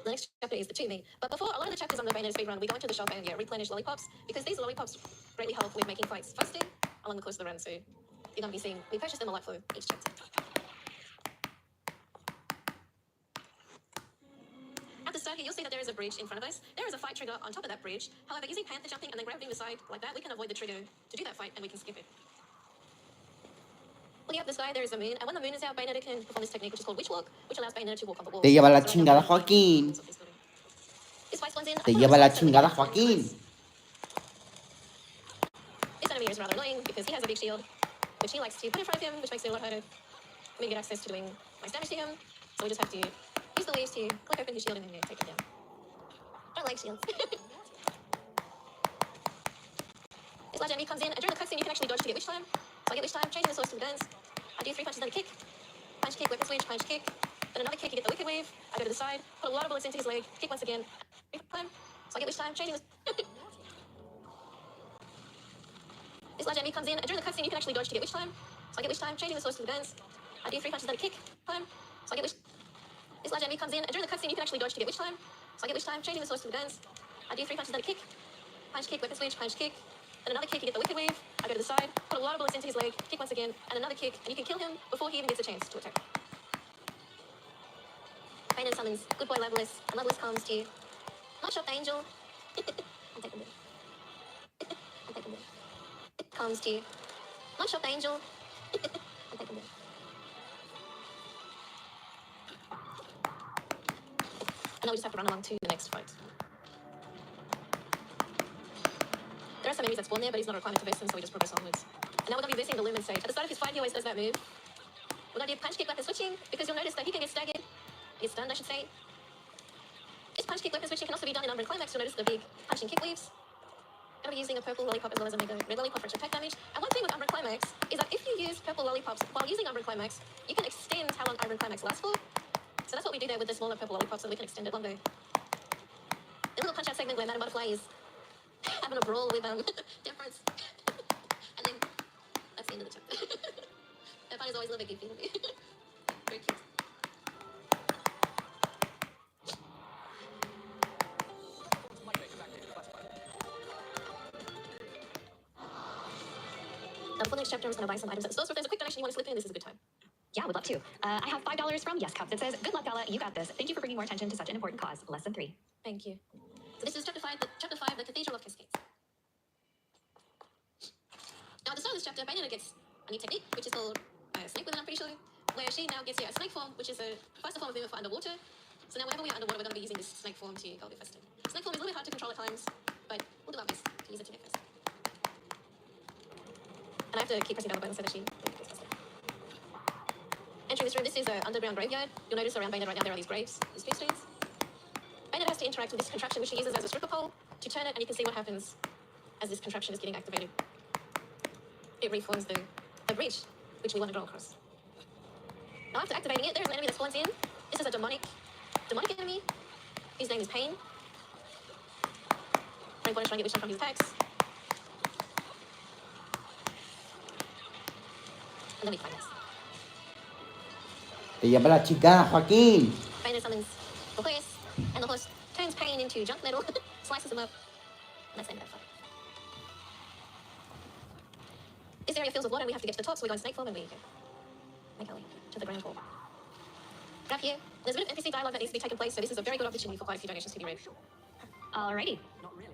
The next chapter is the to me. But before a lot of the chapters on the Bayonetta speedrun, we go into the shop and replenish lollipops because these lollipops greatly help with making fights faster along the course of the run. So you're going to be seeing we purchase them a lot for each chapter. At the start here, you'll see that there is a bridge in front of us. There is a fight trigger on top of that bridge. However, using panther jumping and then grabbing the side like that, we can avoid the trigger to do that fight and we can skip it. Looking up the sky, there is a moon, and when the moon is out, Bayonetta can perform this technique which is called witch walk, which allows Bayonetta to walk on the wall. Te lleva la chingada, Joaquín. Te lleva la chingada, Joaquín. This enemy is rather annoying because he has a big shield, which he likes to put in front of him, which makes it a lot harder for me to get access to doing nice damage to him. So we just have to use the leaves to click open his shield and then take it down. I don't like shields. This large enemy comes in, and during the cutscene you can actually dodge to get witch time. So I get witch time, changing the source to the guns. I do 3 punches, then a kick. Punch, kick, weapon switch, punch, kick. Then another kick, you get the wicked wave. I go to the side, put a lot of bullets into his leg, kick once again. Time. So I get witch time, changing the... This large enemy comes in, and during the cutscene you can actually dodge to get witch time. So I get witch time, changing the source to the guns. I do 3 punches, then a kick. Time. So I get witch... This large enemy comes in, and during the cutscene you can actually dodge to get witch time. So I get witch time, changing the source to the guns. I do 3 punches, then a kick. Punch, kick, weapon switch, punch, kick. Then another kick, you get the wicked wave. I go to the side, put a lot of bullets into his leg, kick once again, and another kick, and you can kill him before he even gets a chance to attack. Bayonetta summons Good Boy Leveless, and Leveless comes to Not Shop the Angel. I'm taking it. I'm taking it. Comes to Not Shop the Angel. I'm taking it. And now we just have to run along to the next fight. There are some enemies that spawn there, but it's not a requirement to verse them, so we just progress onwards. And now we're going to be versing the Lumen stage. At the start of his fight, he always does that move. We're going to do punch, kick, weapon switching, because you'll notice that he can get staggered. Get stunned, I should say. This punch, kick, weapon switching can also be done in Umbran Climax. You'll notice the big punch and kick waves. I'm going to be using a purple lollipop as well as a mega red lollipop for extra attack damage. And one thing with Umbran Climax is that if you use purple lollipops while using Umbran Climax, you can extend how long Umbran Climax lasts for. So that's what we do there with the smaller purple lollipop, so we can extend it longer. The little punch out segment where Madame Butterfly is having a brawl with difference. And then that's the end of the chapter. That part is always a little bit goofy. Very cute. Now before the next chapter, I'm just going to buy some items at the store. So if there's a quick donation you want to slip in, this is a good time. Yeah, I would love to. I have $5 from Yes Cup that says, "Good luck, Bella. You got this. Thank you for bringing more attention to such an important cause. Lesson 3. Thank you. So this is chapter 5, the Cathedral of Cascades. Now at the start of this chapter, Bayonetta gets a new technique, which is called Snake Women, I'm pretty sure, where she now gets a snake form, which is a faster form of movement for underwater. So now whenever we are underwater, we're going to be using this snake form to go a bit faster. Snake form is a little bit hard to control at times, but we'll do our best to use it to get faster. And I have to keep pressing down the button so that she gets faster. Entering this room, this is an underground graveyard. You'll notice around Bayonetta right now there are these graves, these tombstones. Bayonetta has to interact with this contraption, which she uses as a stripper pole to turn it, and you can see what happens as this contraption is getting activated. It reforms the bridge, which we want to go across. Now after activating it, there's an enemy that spawns in. This is a demonic enemy. His name is Pain. I'm going to try and get witch time from his attacks. And then we fight this. Te lleva la chingada, Joaquín. Bayonetta summons the horse, and the horse turns Pain into junk metal, slices him up, and that's the end of that fight. This area fills with water, and we have to get to the top, so we go in snake form and we make our way to the ground floor. Right here, there's a bit of NPC dialogue that needs to be taking place, so this is a very good opportunity for quite a few donations to be read. Alrighty.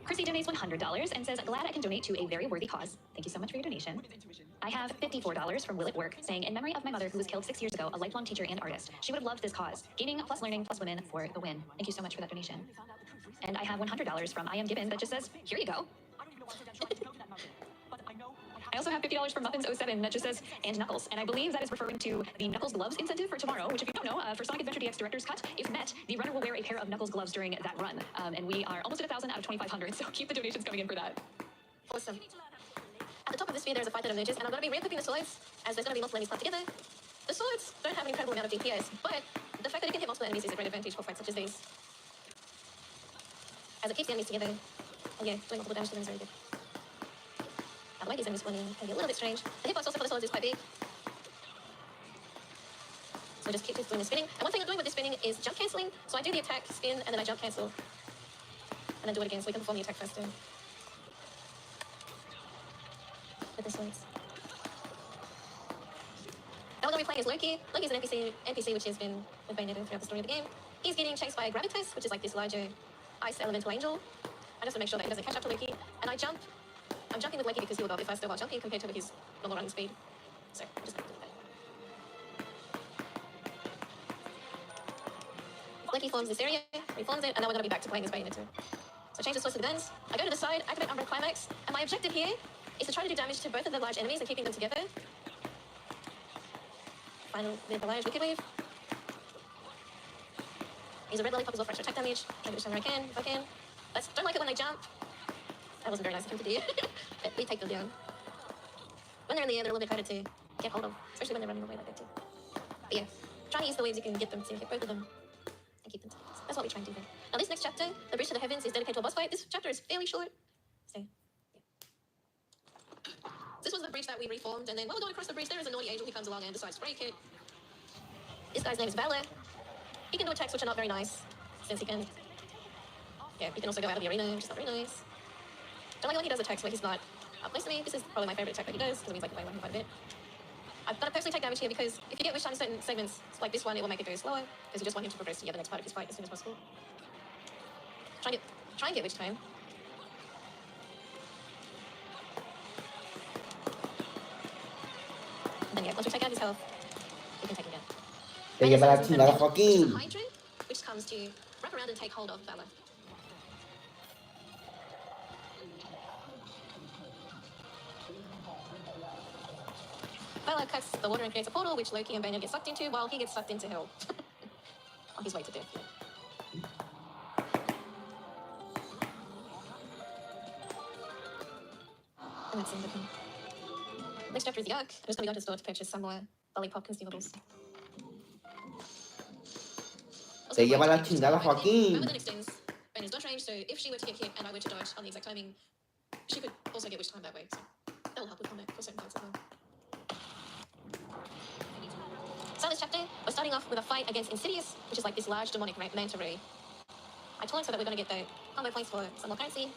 Chrissy donates $100 and says, "Glad I can donate to a very worthy cause. Thank you so much for your donation." I have $54 from Will at Work saying, "In memory of my mother who was killed 6 years ago, a lifelong teacher and artist. She would have loved this cause. Gaming plus learning plus women for the win." Thank you so much for that donation. And I have $100 from I Am Gibbon that just says, "Here you go." I also have $50 from Muffins07 that just says, "And Knuckles." And I believe that is referring to the Knuckles gloves incentive for tomorrow, which if you don't know, for Sonic Adventure DX Director's Cut, if met, the runner will wear a pair of Knuckles gloves during that run. And we are almost at 1,000 out of 2,500, so keep the donations coming in for that. Awesome. At the top of this sphere, there's a fight that I've noticed, and I'm going to be re-equipping the swords, as there's going to be multiple enemies clubbed together. The swords don't have an incredible amount of DPS, but the fact that it can hit multiple enemies is a great advantage for fights such as these. As it keeps the enemies together, and yeah, doing multiple damage to them is very good. By the way, these enemies spawning can be a little bit strange. The hitbox also for the swords is quite big. So I just keep doing the spinning. And one thing I'm doing with this spinning is jump cancelling. So I do the attack, spin, and then I jump cancel. And then do it again so we can perform the attack faster. With this works. Now we're going to be playing as Loki. Loki's an NPC which has been with Bayonetta throughout the story of the game. He's getting chased by Gravitas, which is like this larger ice elemental angel. I just want to make sure that he doesn't catch up to Loki. And I'm jumping with Loki because he will go a bit faster while jumping compared to with his normal running speed. So I'm just going to do that. Loki forms this area, reforms it, and now we're going to be back to playing as Bayonetta. So I change the source of the guns. I go to the side, activate Umbra Climax, and my objective here is to try to do damage to both of the large enemies and keeping them together. Final the large wicked wave. Use a red lollipop as well for extra attack damage. Try to do whatever I can, if I can. Don't like it when they jump. That wasn't very nice of him to do. But we take them down. When they're in the air, they're a little bit harder to get hold of, especially when they're running away like that too. But yeah, try to use the waves you can get them to hit both of them and keep them together. That's what we try and do there. Now this next chapter, The Bridge to the Heavens, is dedicated to a boss fight. This chapter is fairly short. So, yeah. This was the bridge that we reformed, and then while we're going across the bridge, there is a naughty angel who comes along and decides to break it. This guy's name is Valor. He can do attacks which are not very nice, since he can... Yeah, he can also go out of the arena, which is not very nice. Don't like when he does attacks where he's not up close to me. This is probably my favorite attack that he does, because it means I can play around him quite a bit. I've got to personally take damage here because if you get wish time in certain segments, like this one, it will make it go slower, because you just want him to progress to the next part of his fight as soon as possible. Try and get wish time. And then yeah, once we take out his health, we can take him down. Te lleva la chingada, Joaquín. Which comes to wrap around and take hold of Valor. Valor cuts the water and creates a portal, which Loki and Bayonetta get sucked into, while he gets sucked into hell. On his way to death. And that's the end of him. Next chapter is the Ark. I'm just going to go to the store to purchase some more lollipop consumables. Te lleva la chingada, Joaquín. Bayonnetta's dodge range, so if she were to get hit and I were to dodge on the exact timing, she could also get witch time that way. So that will help with combat for certain parts as well. So in this chapter, we're starting off with a fight against Insidious, which is like this large demonic manta ray. I told him so that we're going to get the combo points for some more currency.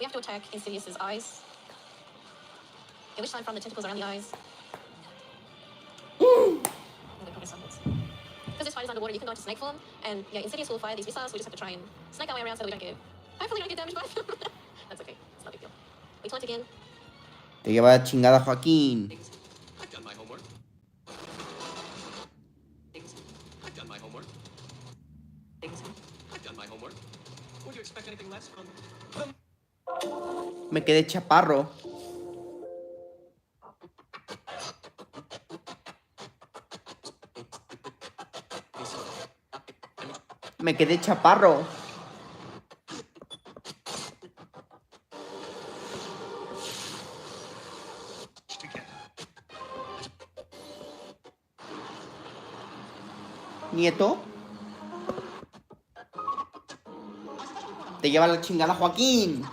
We have to attack Insidious's eyes. Get witch time from the tentacles around the eyes. Because this fight is underwater, you can go into snake form, and yeah, Insidious will fire these missiles, so we just have to try and snake our way around so that we don't get... Hopefully we don't get damaged by them. That's okay, it's not a big deal. We taunt again. Te lleva la chingada, Joaquín. I've done my homework. I've done my homework. I've done my homework. Would you expect anything less from them? Me quedé chaparro. Me quedé chaparro. Nieto. Te lleva la chingada, Joaquín.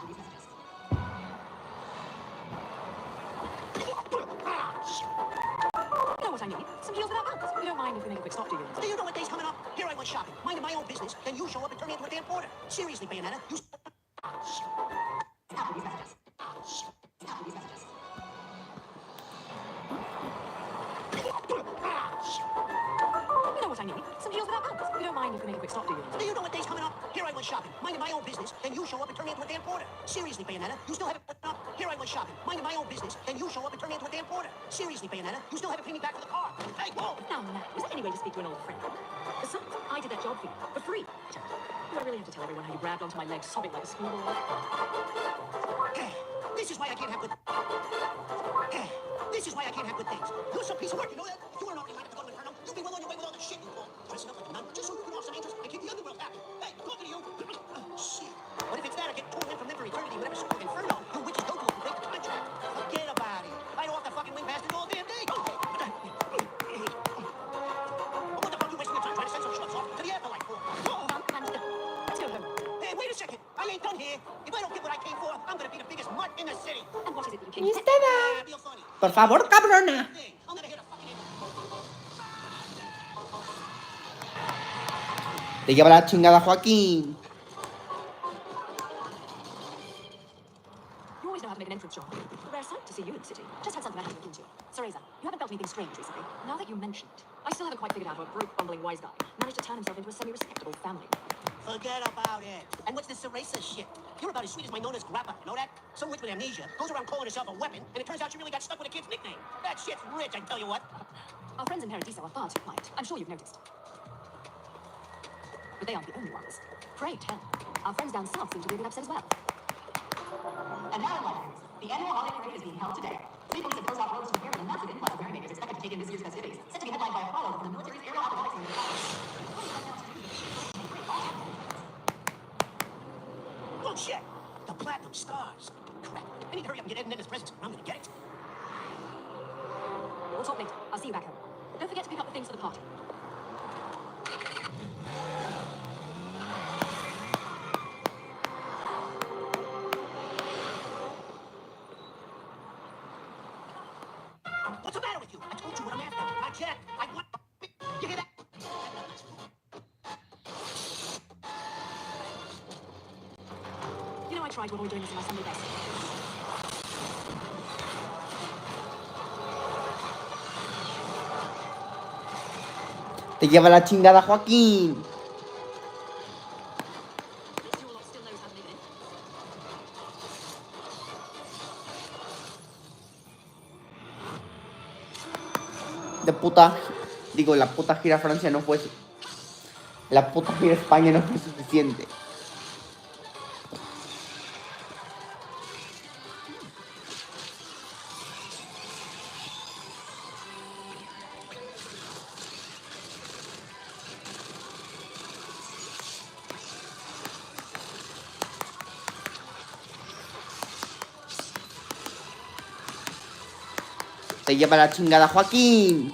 Seriously, Bayonetta, you... You know what I need? Some deals without bumps. You don't mind if we make a quick stop, do you? Do you know what day's coming up? Here I went shopping, minding my own business, then you show up and turn me into a damn porter. Seriously, Bayonetta, you still haven't... Here I went shopping, minding my own business, then you show up and turn me into a damn porter. Seriously, Bayonetta, you still haven't paid me back for the car. Hey, whoa! Now, is there any way to speak to an old friend? Besides, I did that job for you, for free. Do I really have to tell everyone how you grabbed onto my legs, sobbing like a schoolboy? This is why I can't have good... This is why I can't have good things. You're some piece of work, you know that? If you were an army to go to Inferno, you'd be well on your way with all the shit you pull. Dressing up like a nun, just so you can off some angels and keep the underworld happy. Hey, talking to you. Shit. What if it's that I get pulled in from them for eternity, whatever school Inferno, you witches go to will break the contract? Forget about it. I don't have to fucking wing past it all damn day. What the fuck you wasting your time trying to send some schmucks off to the afterlife for? Hey, wait a second. I ain't done here. If I don't get what I came for, I'm gonna be the biggest mutt in the city. And what is it that you came for? Por favor, cabrona. I'll never hear the fucking end. Te lleva la chingada, Joaquín. You always know how to make an entrance, John. A rare sight to see you in the city. Just had something I had to look into. Cereza, you haven't felt anything strange recently. Now that you mention it, I still haven't quite figured out how a broke, bumbling wise guy managed to turn himself into a semi-respectable family. Forget about it. And what's this Cereza shit? You're about as sweet as my Nona's grappa. You know that? Some witch with amnesia goes around calling herself a weapon, and it turns out she really got stuck with a kid's nickname. That shit's rich, I tell you what. Our friends in Paradiso are far too quiet. I'm sure you've noticed. But they aren't the only ones. Pray tell. Our friends down south seem to be a bit upset as well. And now, my friends, the annual holiday parade is being held today. Sleepless and closed-off roads to prepare for the massive influx of merrymakers expected to take in this year's festivities, set to be headlined by Apollo from the military's aerial acrobatics unit. Oh, shit! The platinum stars. Crap. I need to hurry up and get Ed and Edna's presents. I'm gonna get it. We'll talk later. I'll see you back home. Don't forget to pick up the things for the party. What's the matter with you? I told you what I'm after. I can't. I want... You hear that? You know I tried to avoid doing this in my Sunday best. Te lleva la chingada, Joaquín. At least your lot still knows how to make it in. De puta. Digo, la puta gira Francia no fue. La puta gira España no fue suficiente. Te lleva la chingada, Joaquín.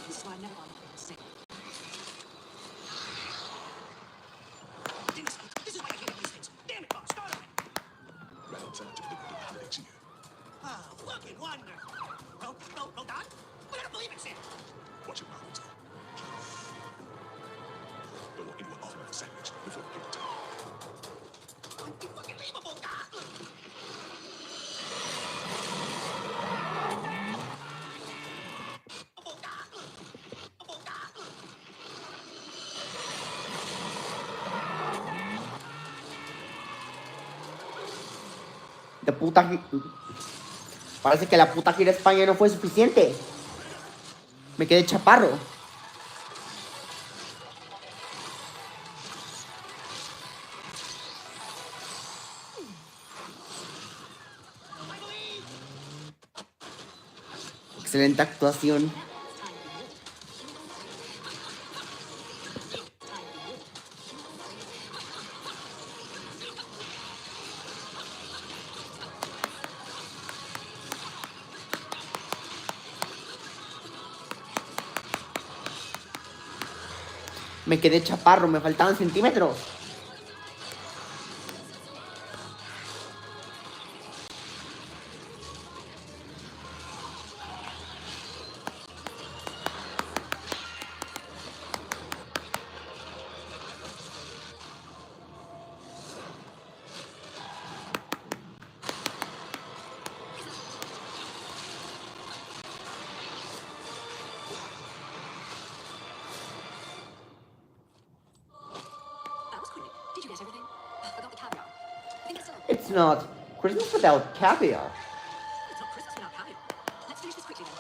This is why I never want to be sick. This is why I can't do these things. Damn it, boss. Start on it. Right on time to deliver the holiday cheer. Oh, fucking wonderful. No, Don? I don't believe it's it. Watch your mouth, Tom. Don't want anyone offering up a sandwich before the paper time. Unbelievable, Don. De puta. Parece que la puta gira España no fue suficiente. Me quedé chaparro. Excelente actuación. Me quedé chaparro, me faltaban centímetros. That was quick. Did you get everything? I forgot the caviar. I think it's still... It's not Christmas without caviar. It's not Christmas without caviar. Let's finish this quickly then.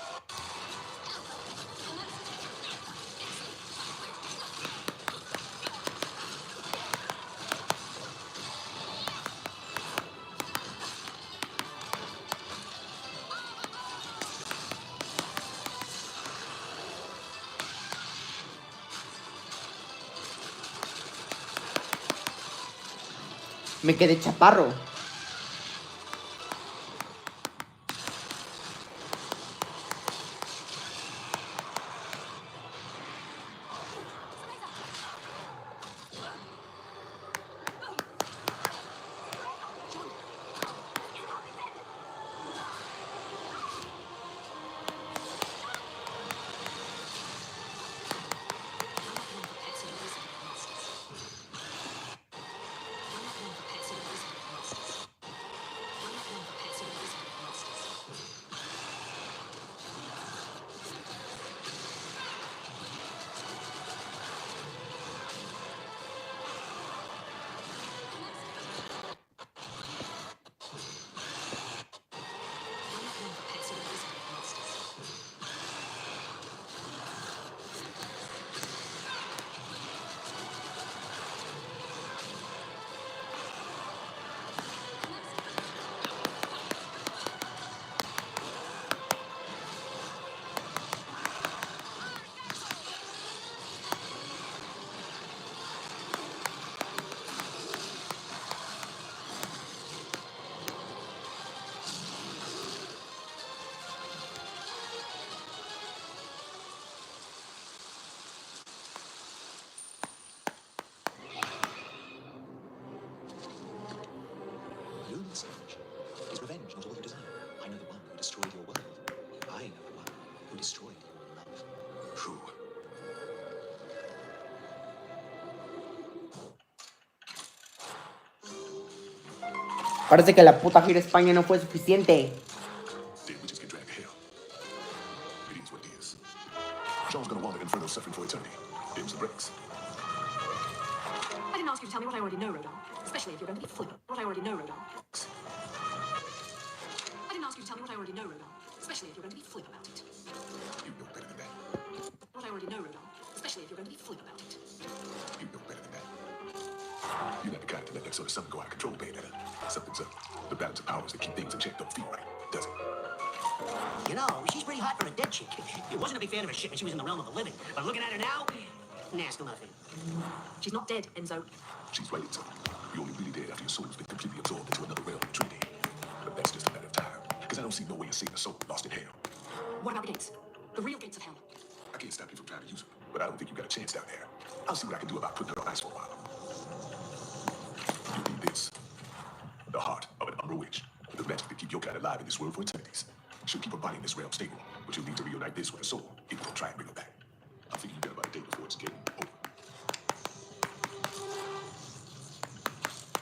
Me quedé chaparro. destroyed your life. True. Parece que la puta gira a España no fue suficiente. Dead witches get dragged to hell. It is what it is. Sean's gonna wander Inferno suffering for eternity. Them's the breaks. I didn't ask you to tell me what I already know, Rodon. Especially if you're going to be flippant. What I already know, Rodon. I didn't ask you to tell me what I already know, Rodon. Especially if you're going to be flip about it. You know better than that. What I already know, Rodon. Especially if you're going to be flip about it. You know better than that. You're not the kind to let that sort of something go out of control, Bayonetta. Something's up. The balance of powers that keep things in check don't feel right, does it? You know, she's pretty hot for a dead chick. I wasn't a big fan of her shit when she was in the realm of the living. But looking at her now, nah, still nothing. She's not dead, Enzo. She's right, so you're only really dead after your soul's been completely absorbed into another realm of Trinity. But that's just a matter of time. Because I don't see no way of saving a soul lost in hell. What about the gates? The real gates of hell. I can't stop you from trying to use them, but I don't think you got a chance down there. I'll see what I can do about putting her on ice for a while. You need this. The heart of an Umbra witch. The magic that keep your kind alive in this world for eternities. She'll keep her body in this realm stable, but you'll need to reunite this with her soul if you'll try and bring her back. I think you got about a day before it's game over.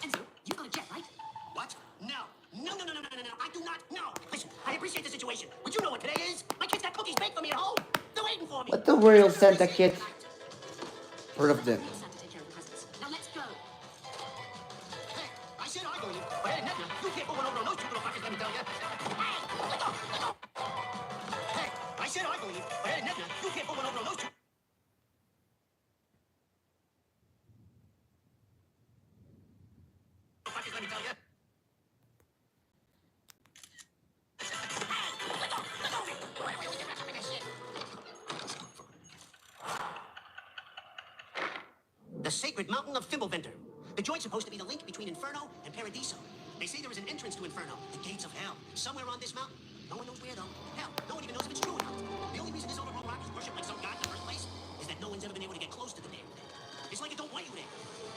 Enzo, you've got a jet, right? What? No. No. I do not. No. Listen, I appreciate the situation, but you know what today is? My kids got cookies baked for me at home. They're waiting for me. What the real Santa kid? Heard of them. Santa take care of the presents. Now let's go. Hey, I said I go in, but hey, Netta, you can't pull one over on those two little fuckers, let me tell you. Hey, let go. Hey, I said I go in, but hey, Netta, you can't pull one over on those two. Fuckers, let me tell you. The sacred mountain of Fimbleventer. The joint's supposed to be the link between Inferno and Paradiso. They say there is an entrance to Inferno, the gates of hell, somewhere on this mountain. No one knows where, though. Hell, no one even knows if it's true or not. The only reason this overgrown rock is worshipped like some god in the first place is that no one's ever been able to get close to the damn thing. It's like it don't want you there.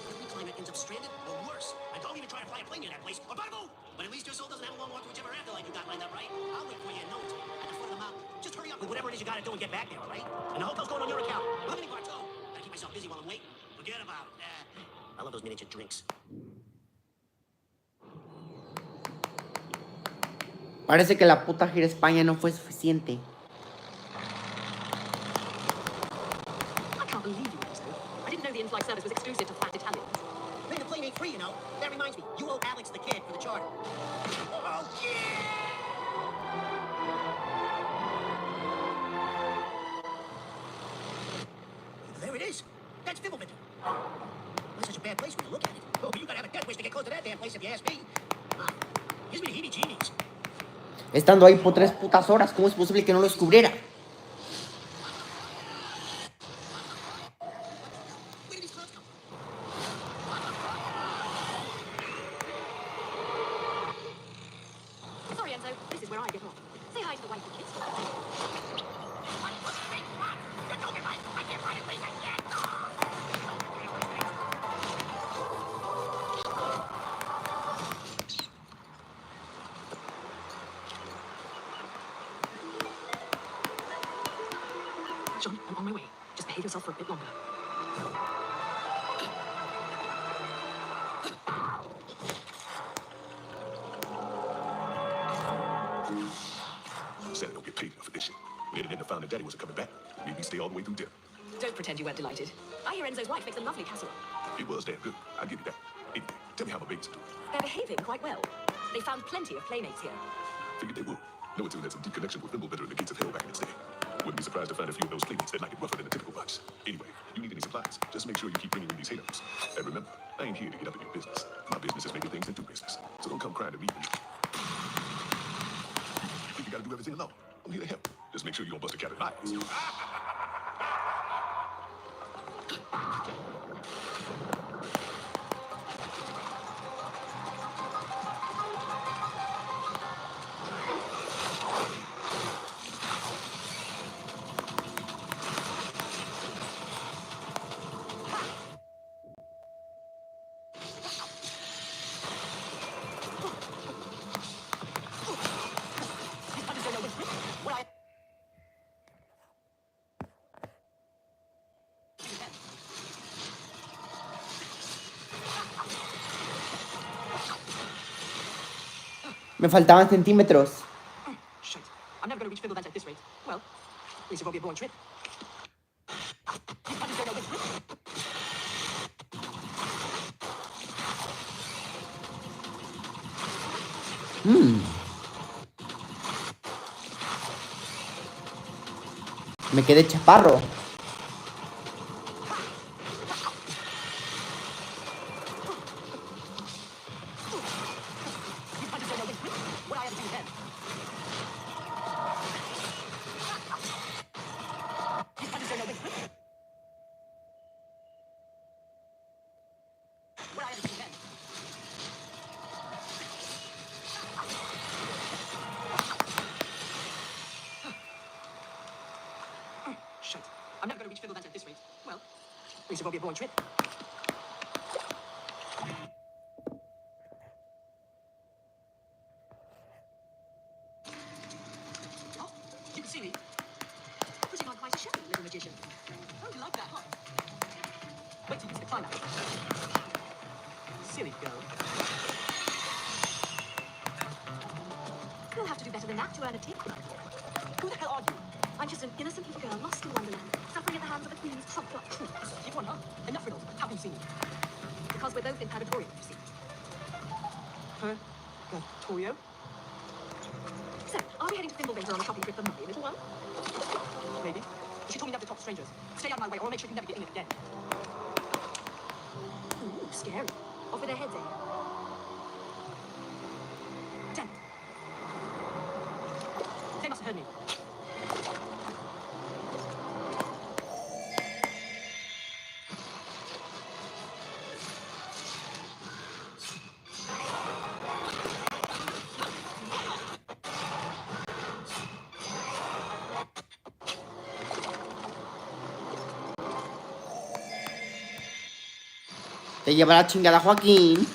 Every climber ends up stranded or worse. And don't even try to fly a plane near that place or bugaboo! But at least your soul doesn't have a long walk to whichever afterlife you got lined up, right? I'll wait for you in Notes at the foot of the mountain. Just hurry up with whatever it is you gotta do and get back there, all right? And the hotel's going on your account. Limiting part 2. Gotta keep myself busy while I'm waiting. Forget about it. I love those miniature drinks. Parece que la puta gira a España no fue suficiente. I can't believe you, Enzo. I didn't know the in-flight service was exclusive to fat Italians. Maybe the plane ain't free, you know. That reminds me, you owe Alex the kid for the charter. Oh, yeah! There it is. That's Fimbleventer. Not such a bad place when you look at it. Oh, you gotta have a death wish to get close to that damn place if you ask me. Gives me the heebie-jeebies. Estando ahí por 3 putas horas, ¿cómo es posible que no lo descubriera? Where did these clouds come from? Sorry, Enzo. This is where I get off. Say hi to the wife and kids. John, I'm on my way. Just behave yourself for a bit longer. Santa don't get paid enough for this shit. When Netta found that Daddy wasn't coming back, made me stay all the way through dinner. Don't pretend you weren't delighted. I hear Enzo's wife makes a lovely casserole. It was damn good. I'll give you that. Anyway, tell me how my babies are doing. They're behaving quite well. They found plenty of playmates here. Figured they would. No one had some deep connection with Fimbleventer and the gates of hell back in its day. Wouldn't be surprised to find a few of those playmates that like it rougher than a typical bunch. Anyway, you need any supplies, just make sure you keep bringing in these halos. And remember, I ain't here to get up in your business. My business is making things into business. So don't come crying to me. You think you gotta do everything alone? I'm here to help. Just make sure you don't bust a cat in my eyes. Me faltaban centímetros. Shit. I'm never going to reach Fiddlebank at this rate. Well, at least it won't be a boring trip. These punches don't know which. Me quedé chaparro. These punches don't know which. What I have to do then? These punches don't know which. What I have to do then? Shit. I'm never going to reach Fiddlebank at this rate. Well, at least it won't be a boring trip. Oh, you can see me. Putting on quite a show, little magician. Oh, you like that, huh? Wait till you see the climax. Silly girl. You'll have to do better than that to earn a tip. Who the hell are you? I'm just an innocent little girl lost in Wonderland, suffering at the hands of the Queen's trumped-up troops. Keep on, huh? Enough riddles. How can you see me? Because we're both in Purgatorio, you see. Purgatorio? So, are we heading to Thimbleblazer on a shopping trip for money, little one? Maybe. But she told me never to talk to strangers. Stay out of my way, or I'll make sure you never get in it again. Ooh, scary. Off with their heads, eh? Damn it. They must have heard me. Te lleva la chingada, Joaquín.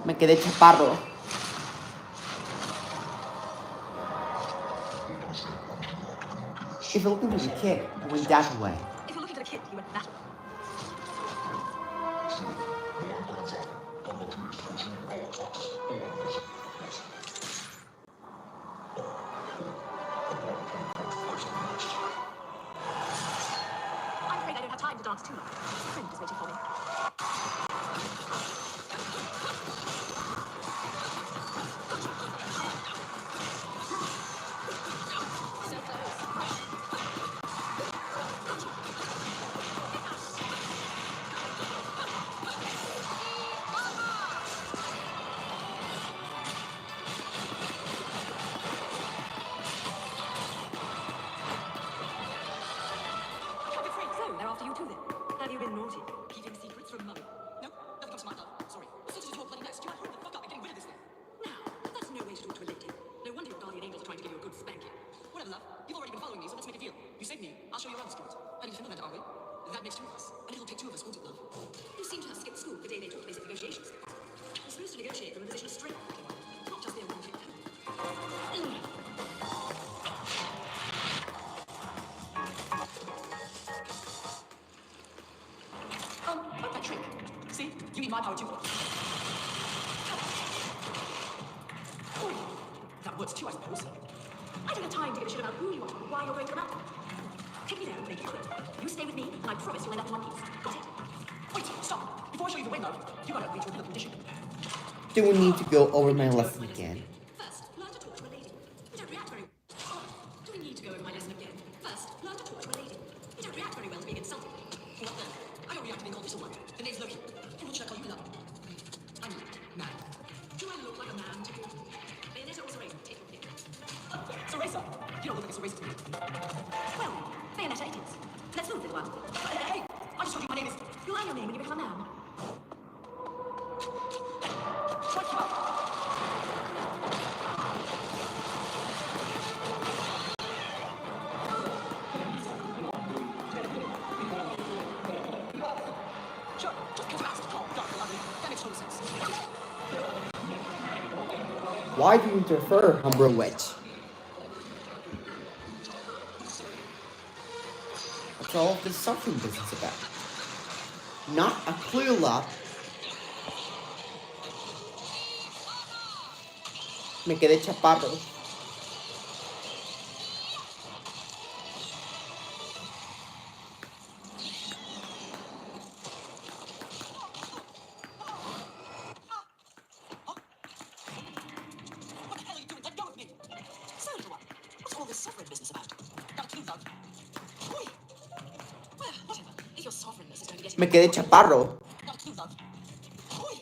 Me quedé chaparro. If you're looking for the kid, you went that way. If you're looking for the kid, you went that way. I'm afraid I don't have time to dance too much. A friend is waiting for me. So close. So, they're after you too then. Have you been naughty? Keeping secrets from Mummy? No, never comes to mind, love. Sorry. Such a bloody mess. Do you hurry the fuck up and getting rid of this thing? Now, that's no way to talk to a lady. No wonder your guardian angels are trying to give you a good spanking. Whatever, love. You've already been following me, so let's make a deal. You save me, I'll show you around the street. Heading to Finland, are we? That makes two of us. And it'll take two of us, won't it, love? You seem to have skipped school the day they took basic negotiations. You're supposed to negotiate from a position of strength, not just their one trick pony. Like that trick. See? You need my power too. Ooh, that works too, I suppose. I don't have time to give a shit about who you are or why you're going to the mountain. Take me there and make it quick. You stay with me, and I promise you'll end up in one piece. Got it? Wait, stop. Before I show you the way, love, you gotta reach your condition. Do we need to go over my lesson again? First, learn to talk to a lady. You don't react very well. Do we need to go over my lesson again? First, learn to talk to a lady. You don't react very well to being insulted. What then? I don't react to being called this one. The name's Loki. What should I call you, love? I'm man. Do I look like a man to you? Bayonetta or Cereza? Take your pick. Cereza! You don't look like a Cereza to me. Well, Bayonetta it is. Let's move, little one. Hey! I just told you my name is... You'll earn your name when you become a man. Wake you up! Sure, just kiss your ass. Oh, dark, lovely. That makes total sense. Why do you interfere, Humber Witch? What's all this suffering business about? Not a clue, love. Me quedé chaparro. What the hell are you doing? Let go of me! Silent one! What's all this sovereign business about? Got a clue, love? Oi! Well, whatever. If your sovereignness is going to get you... Me quedé chaparro. Got a clue, love? Oi!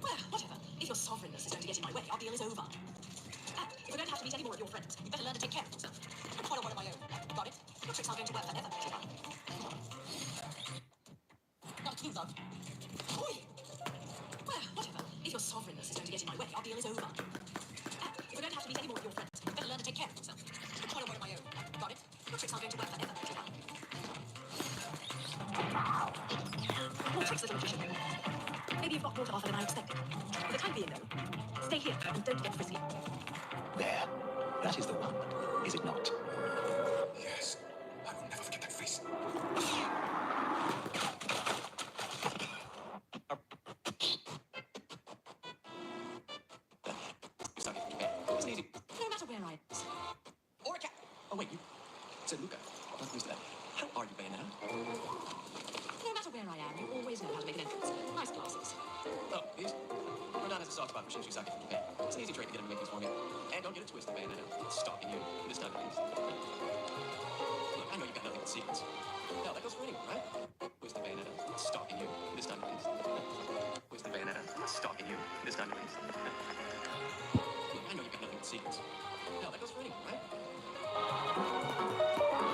Well, whatever. If your sovereignness is going to get in my way, our deal is over. And if we're going to have to meet any more of your friends, you better learn to take care of yourself. I'm quite on one of my own. Got it? Your tricks aren't going to work forever, Gira. Got a clue, love? Oi! Well, whatever. If your sovereignness is going to get in my way, our deal is over. And if we're going to have to meet any more of your friends, you better learn to take care of yourself. I'm quite on one of my own. Got it? Your tricks aren't going to work forever, Gira. More tricks, little magician. Maybe you've got more to offer than I expected. For the time being, though, stay here and don't get frisky. There. That is the one, is it not? Yes. I will never forget that face. You suck it. It's easy. No matter where I am. Or a cat. Oh, wait, you said Luca. I'm not used to that. How are you, Bayonetta? No matter where I am, you always know how to make an entrance. Nice glasses. Oh, these? Renan has a soft spot for Shinshisake from Japan. It's an easy trick to get him to make things for me. And don't get it twisted, Bayonetta. It's stalking you. This time at least. Look, I know you've got nothing but secrets. No, that goes for anyone, right? Twisted Bayonetta. It's stalking you. This time at least. Twisted Bayonetta. It's stalking you. This time at least. Look, I know you've got nothing but secrets. No, that goes for anyone, right?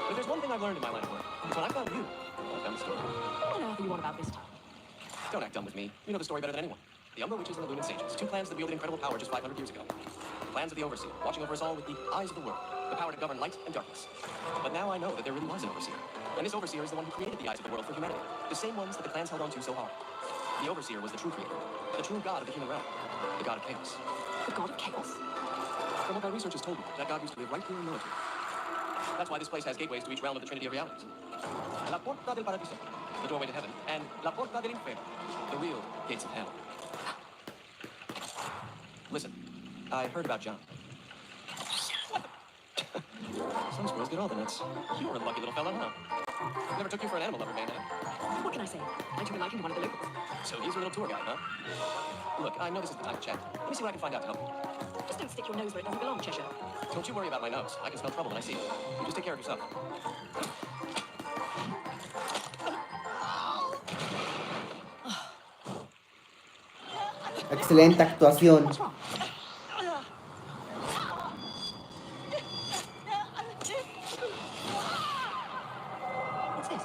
But there's one thing I've learned in my line of work. It's when I found you, I found the story. What on earth are you on about this time? Don't act dumb with me. You know the story better than anyone. The Umber Witches and the Lumen Sages, two clans that wielded incredible power just 500 years ago. Clans of the Overseer, watching over us all with the eyes of the world, the power to govern light and darkness. But now I know that there really was an Overseer. And this Overseer is the one who created the eyes of the world for humanity. The same ones that the clans held on to so hard. The Overseer was the true creator, the true god of the human realm, the god of chaos. The god of chaos? From what my research has told me, that god used to live right here in Military. That's why this place has gateways to each realm of the Trinity of Realities. La Porta del Paradiso, the doorway to heaven, and La Porta del Infierno, the real gates of hell. Listen, I heard about John. Some squirrels get all the nuts. You were a lucky little fella, huh? Never took you for an animal lover, man. What can I say? I took a liking to one of the locals. So he's your little tour guide, huh? Look, I know this is the time to chat. Let me see what I can find out to help you. Just don't stick your nose where it doesn't belong, Cheshire. Don't you worry about my nose. I can smell trouble when I see it. You just take care of yourself. Excelente actuación. What's wrong? What's this?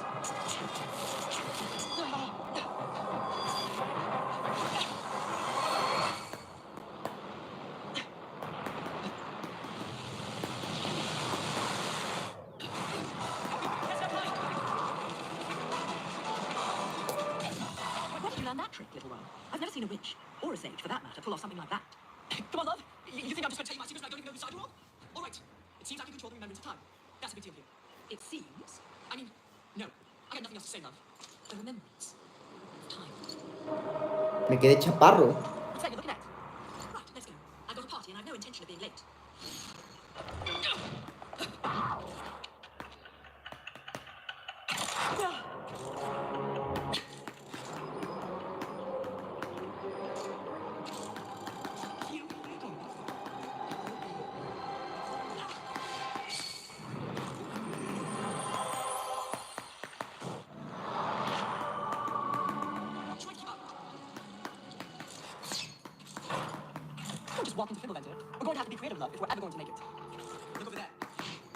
Where did you learn that trick, little one? I've never seen a witch, or a sage for that matter, pull off something like that. Come on, love. You think I'm just going to tell you my secrets and I don't even know whose side you're on? All right. It seems I can control the remembrance of time. That's a big deal here. It seems I mean, no. I got nothing else to say, love. the remembrance of time. Me quedé chaparro. What's that you're looking at? Right, let's go. I've got a party and I've no intention of being late. Try to keep up. Don't just walk into Fiddleventer. We're going to have to be creative, love, if we're ever going to make it. Look over there.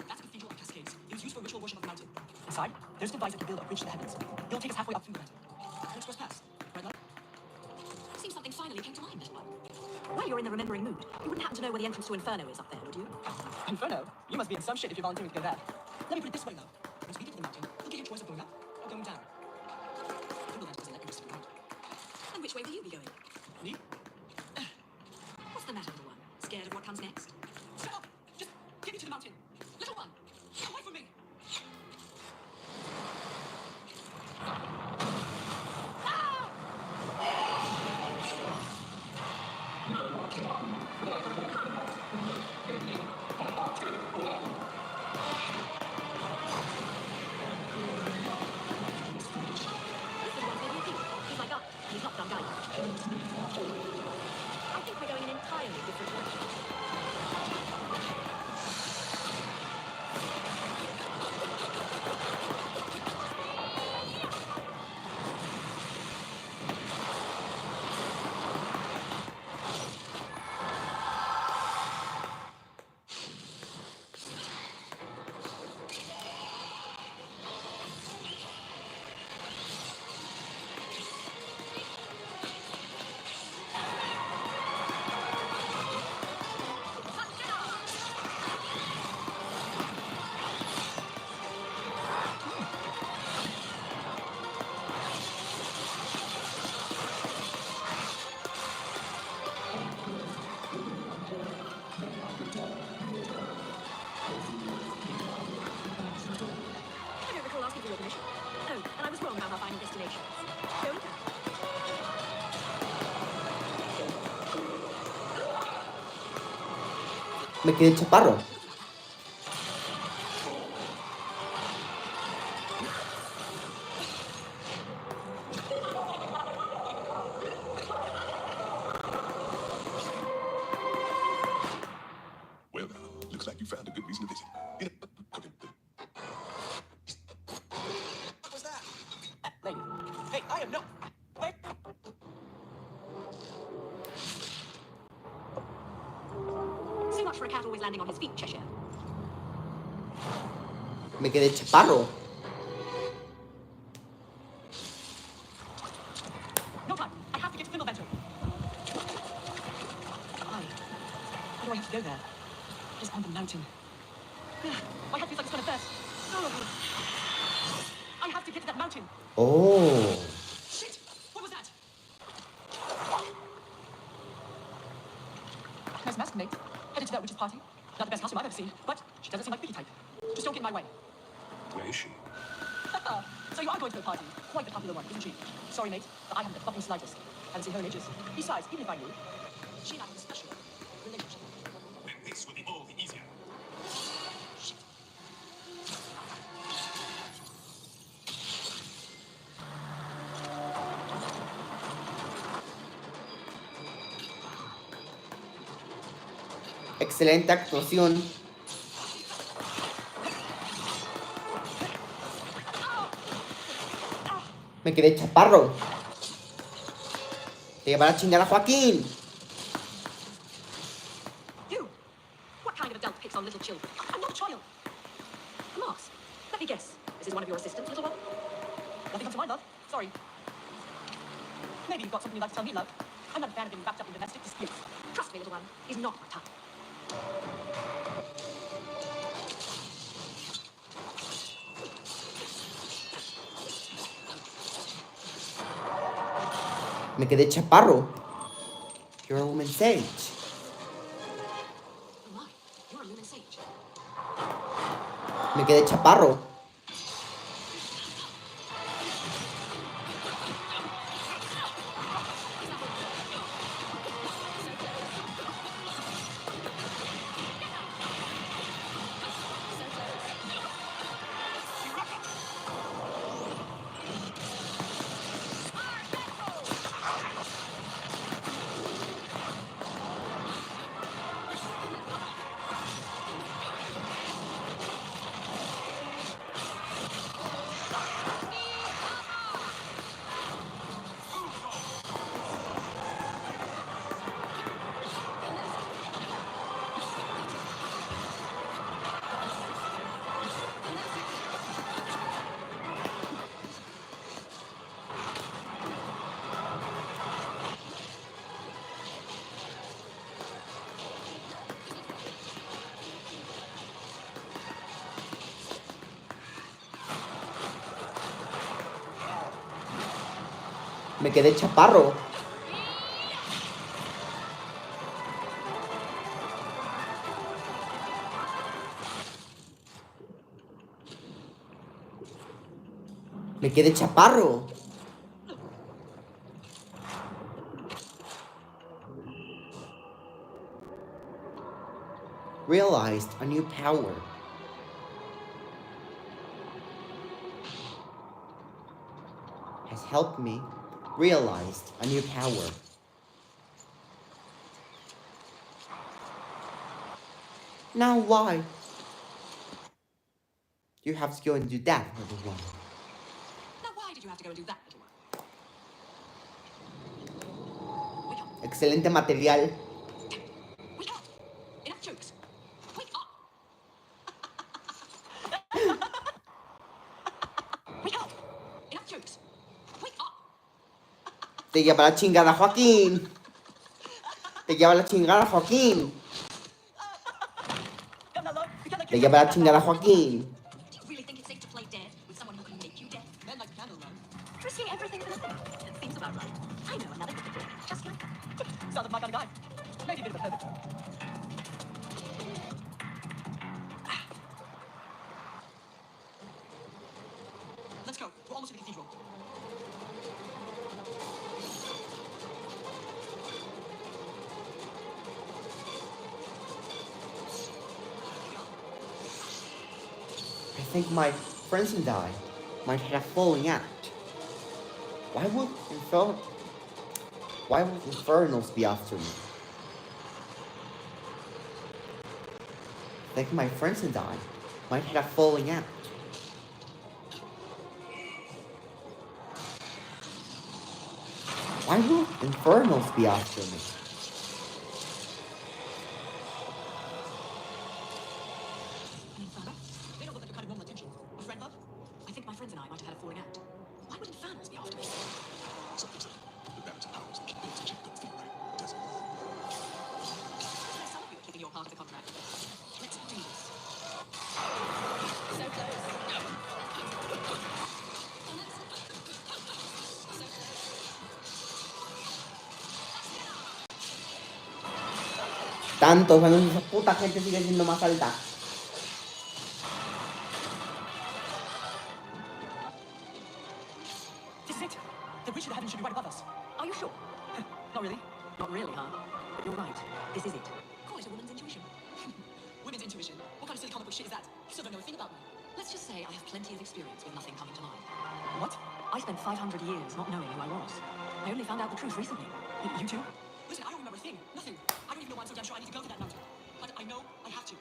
That's a cathedral of cascades. It was used for ritual worship of the mountain. Inside, there's a device that can build a bridge to the heavens. It'll take us halfway up Fiddleventer. An express pass. Right, love? Seems something finally came to mind, little one. While you're in the remembering mood, you wouldn't happen to know where the entrance to Inferno is up there, would you? Inferno? You must be in some shit if you're volunteering to go there. Let me put it this way, love. Once we get to the mountain, you'll get your choice of going up or going down. Fiddleventer doesn't let you miss it, right? And which way will you be going? Me? What's the matter, little one? comes next. Step up! Just get me to the mountain. Little one, away from me! He's my guy. He's not some guy. I think we're going in entirely different directions. I don't recall asking for your permission. Oh, and I was wrong about our final destination. Go and go. Me quedé chaparro. Well, looks like you found a good reason to visit. What was that? Lady. Hey, I am no. Wait. So much for a cat always landing on his feet, Cheshire. Me quedé chaparro. No time. I have to get to Fimbulvento. Why do I have to go there? Just on the mountain. My head feels like it's gonna burst. I have to get to that mountain. Oh. Shit! What was that? Nice mask, mate. Headed to that witch's party. Not the best costume I've ever seen, but she doesn't seem like Vicky type. Just don't get in my way. Where is she? So you are going to a party. Quite the popular one, isn't she? Sorry, mate, but I haven't the fucking slightest. Haven't seen her in ages. Besides, even if I knew, she and I have a special relationship. Then this will be all the easier. Shit. Excelente actuación. Me quedé chaparro. Te llevará a chingar a Joaquín. You! What kind of adult picks on little children? I'm not a child. Mars, let me guess. This is one of your assistants, little one? Nothing comes to mind, love. Sorry. Maybe you've got something you'd like to tell me, love. I'm not a fan of being wrapped up in domestic disputes. Trust me, little one. He's not my type. Me quedé chaparro. You're a woman sage. Oh my, you're a lumen sage. Me quedé chaparro. Me quedé chaparro. Me quedé chaparro. Realized a new power. Has helped me realize a new power. Now why? You have to go and do that, little one. Now, why did you have to go and do that, little one? Excelente material. Wake up! Enough jokes. Wake up! Wake up! Enough jokes. Wake up! Te lleva la chingada, Joaquín. Te lleva la chingada, Joaquín. Te lleva la chingada, Joaquín. Do you really think it's safe to play dead with someone who can make you dead? Men like candle man. Risking everything for nothing. Seems about right. I know another good boy, just like that. Sounds like my kind of guy. Maybe a bit of a pervert. Let's go. We're almost at the cathedral. I think my friends and I might have falling out. Why would Infernals be after me? I think my friends and I might have falling out. Why would Infernals be after me? They don't look like the kind of normal attention. A friend, love? I think my friends and I might have had a falling out. Why would Infernals be after us? Something's like the balance of powers that keep the attention don't feel right, does it? There's some of you keeping your heart to the contract. Let's do this. So close. Tantos años y esa puta gente sigue siendo más alta. This is it. The reach of the heavens should be right above us. Are you sure? Not really. Not really, huh? But you're right. This is it. Call it a woman's intuition. Women's intuition? What kind of silly comic book shit is that? You still don't know a thing about me. Let's just say I have plenty of experience with nothing coming to mind. What? I spent 500 years not knowing who I was. I only found out the truth recently. You too? Listen, I don't remember a thing. Nothing. I don't even know why I'm so damn sure I need to go to that mountain. But I know I have to.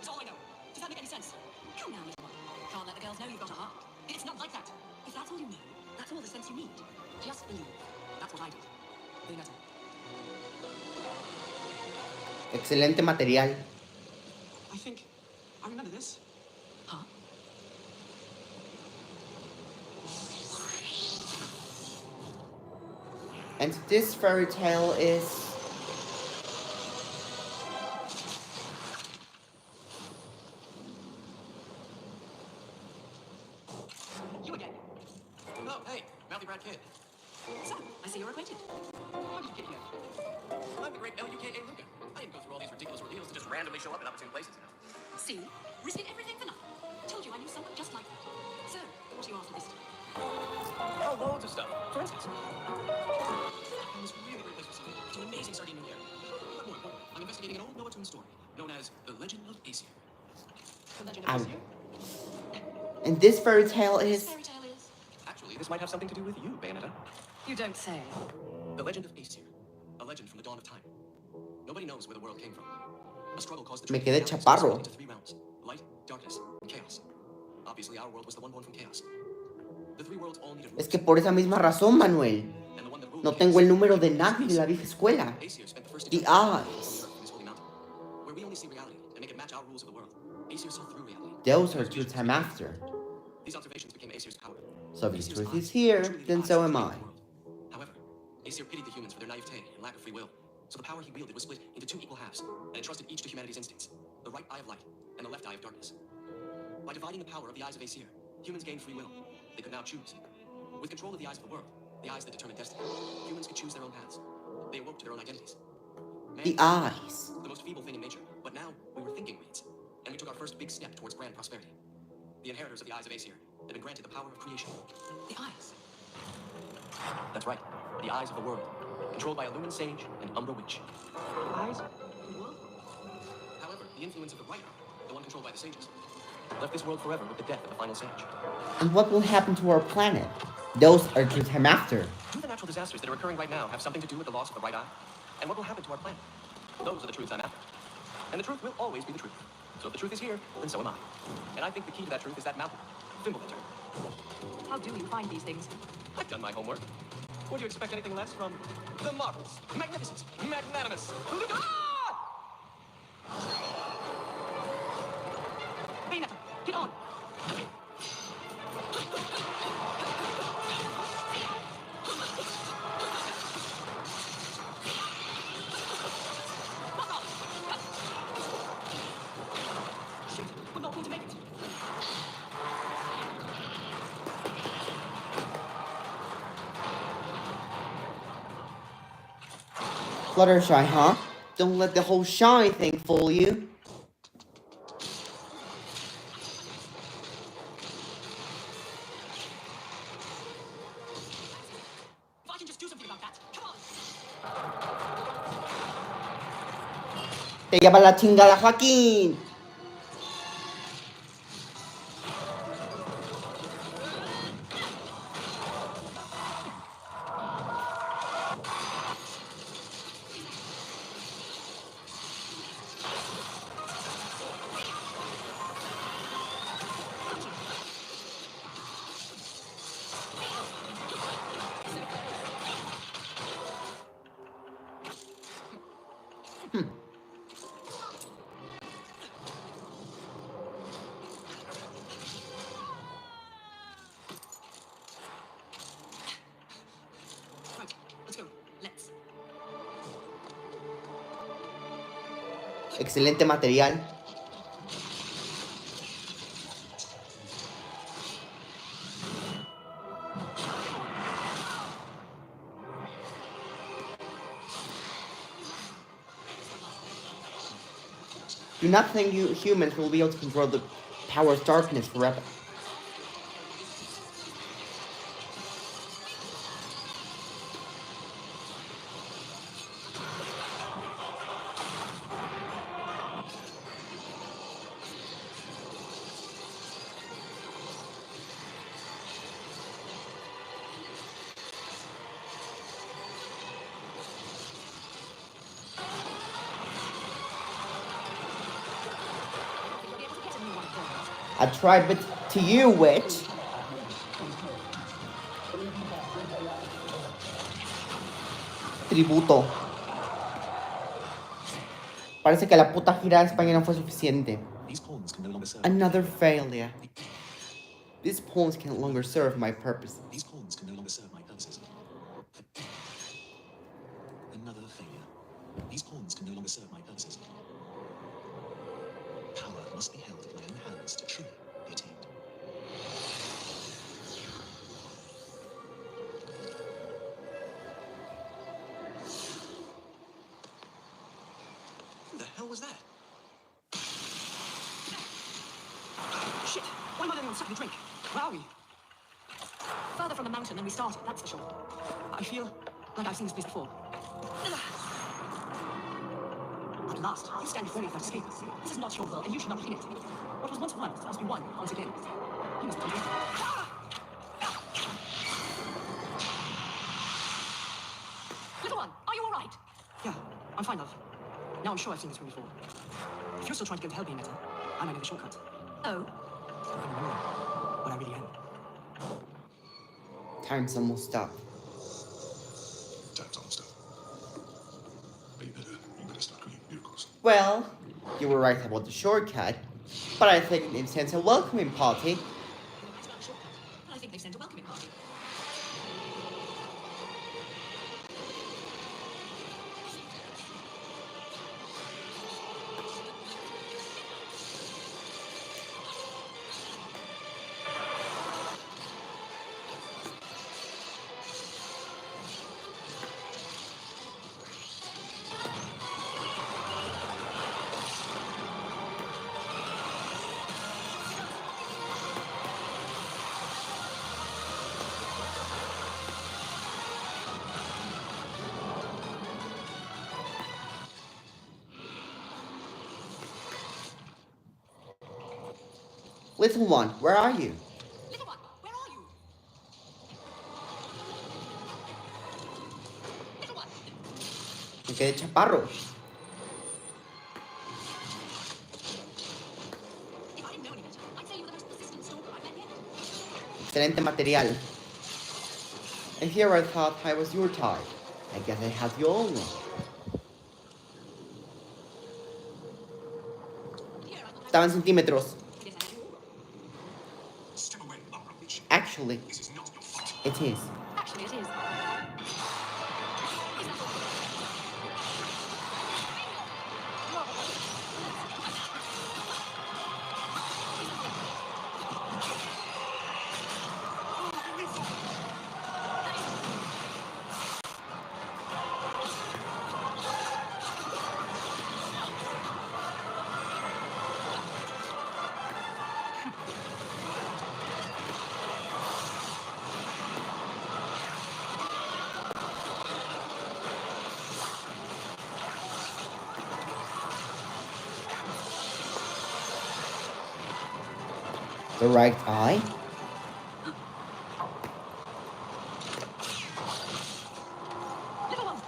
It's all I know. Does that make any sense? Come now, little one. Can't let the girls know you've got a heart. It's not like that. If that's all you know, that's all the sense you need. Just believe. That's what I did. Lunata. Excelente material. I think I remember this. Huh? And this fairy tale is... You again. Oh, hey, mouthy rat kid. So, I see you're acquainted. How did you get here? I'm the great L-U-K-A Luca. I didn't go through all these ridiculous ordeals to just randomly show up in opportune places, you know. See? Risking everything for nothing. Told you I knew someone just like that. So, what are you after this time? Oh, loads of stuff. For instance, I found this really great place for something. It's an amazing sardine here. But more important, I'm investigating an old Noah Toon story known as The Legend of Aesir. The Legend of Ow. Aesir? And this fairy tale This is... fairy tale is... Actually, this might have something to do with you, Bayonetta. You don't say. The Legend of Aesir. A legend from the dawn of time. Nobody knows where the world came from. A struggle caused the Me truth quedé and reality to be chaparro. split into three realms: light, darkness, and chaos. Obviously, our world was the one born from chaos. The three worlds all needed Es que por esa misma razón, Manuel, and the one that ruled no chaos tengo el número de nadie de la vieja escuela. Aesir spent the first The eternity on eyes. this holy mountain, where we only see reality and make it match our rules of the world. Aesir saw through reality. Those are true time after. These observations became Aesir's power. So if the Aesir's truth eyes is here, were truly the then eyes so that am created I. the world. However, Aesir pitied the humans for their naivete and lack of free will. So the power he wielded was split into two equal halves, and entrusted each to humanity's instincts: the right eye of light and the left eye of darkness. By dividing the power of the eyes of Aesir, humans gained free will. They could now choose. With control of the eyes of the world, the eyes that determine destiny, humans could choose their own paths. They awoke to their own identities. The Man, eyes. the most feeble thing in nature, but now we were thinking weeds, and we took our first big step towards grand prosperity. The inheritors of the eyes of Aesir have been granted the power of creation. The eyes. That's right. The eyes of the world, controlled by a Lumen Sage and Umbra Witch. Eyes? However, the influence of the right eye, the one controlled by the sages, left this world forever with the death of the final sage. And what will happen to our planet? Those are true time after. Do the natural disasters that are occurring right now have something to do with the loss of the right eye? And what will happen to our planet? Those are the truths I'm after. And the truth will always be the truth. So if the truth is here, then so am I. And I think the key to that truth is that mountain, Fimbulgater. How do you find these things? I've done my homework. Would you expect anything less from the marvelous, magnificent, magnanimous, Bayonetta, get on! We're not going to make it. Fluttershy, huh? Don't let the whole shy thing fool you. If I can just do something about that, come on! Te lleva la chingada, Joaquín. Right, let's go. Let's. Excelente material. Do not think you humans will be able to control the power of darkness forever. You'll be able to get a new one of those. I tried, but to you, witch. Tributo. Parece que la puta gira de España no fue suficiente. These pawns can no longer serve. Another failure. These pawns can no longer serve my purpose. These pawns can no longer serve my purposes. Another failure. These pawns can no longer serve my purposes. Power must be held in my own hands to truly be attained. Who the hell was that? Shit! Why am I letting them suck the drink? Where are we? Further from the mountain than we started, that's for sure. I feel like I've seen this place before. At last, you stand before me without escape. This is not your world, and you should not be in it. What was once won must be won once again. You must be here. Little one, are you all right? Yeah, I'm fine, love. Now I'm sure I've seen this room before. If you're still trying to go to hell, Bayonetta, I might know the shortcut. Oh? I'm remembering what I really am. Time's almost up. Time's almost up. But you better start creating miracles. Well, you were right about the shortcut, but I think it sends a welcoming party. It's not a shortcut, but I think they've sent a welcoming party. Little one, where are you? Little one, where are you? Little one. Me quedé chaparro. If I didn't know any better, I'd say you were the most persistent stalker I've met yet. Excelente material. And here I thought I was your type. I guess I have your own. Here, I thought Estaba en centímetros. Yes, I do. Step away, Umbridge. Actually, This is not your fault. it is. Actually, it is. The right eye? Little one.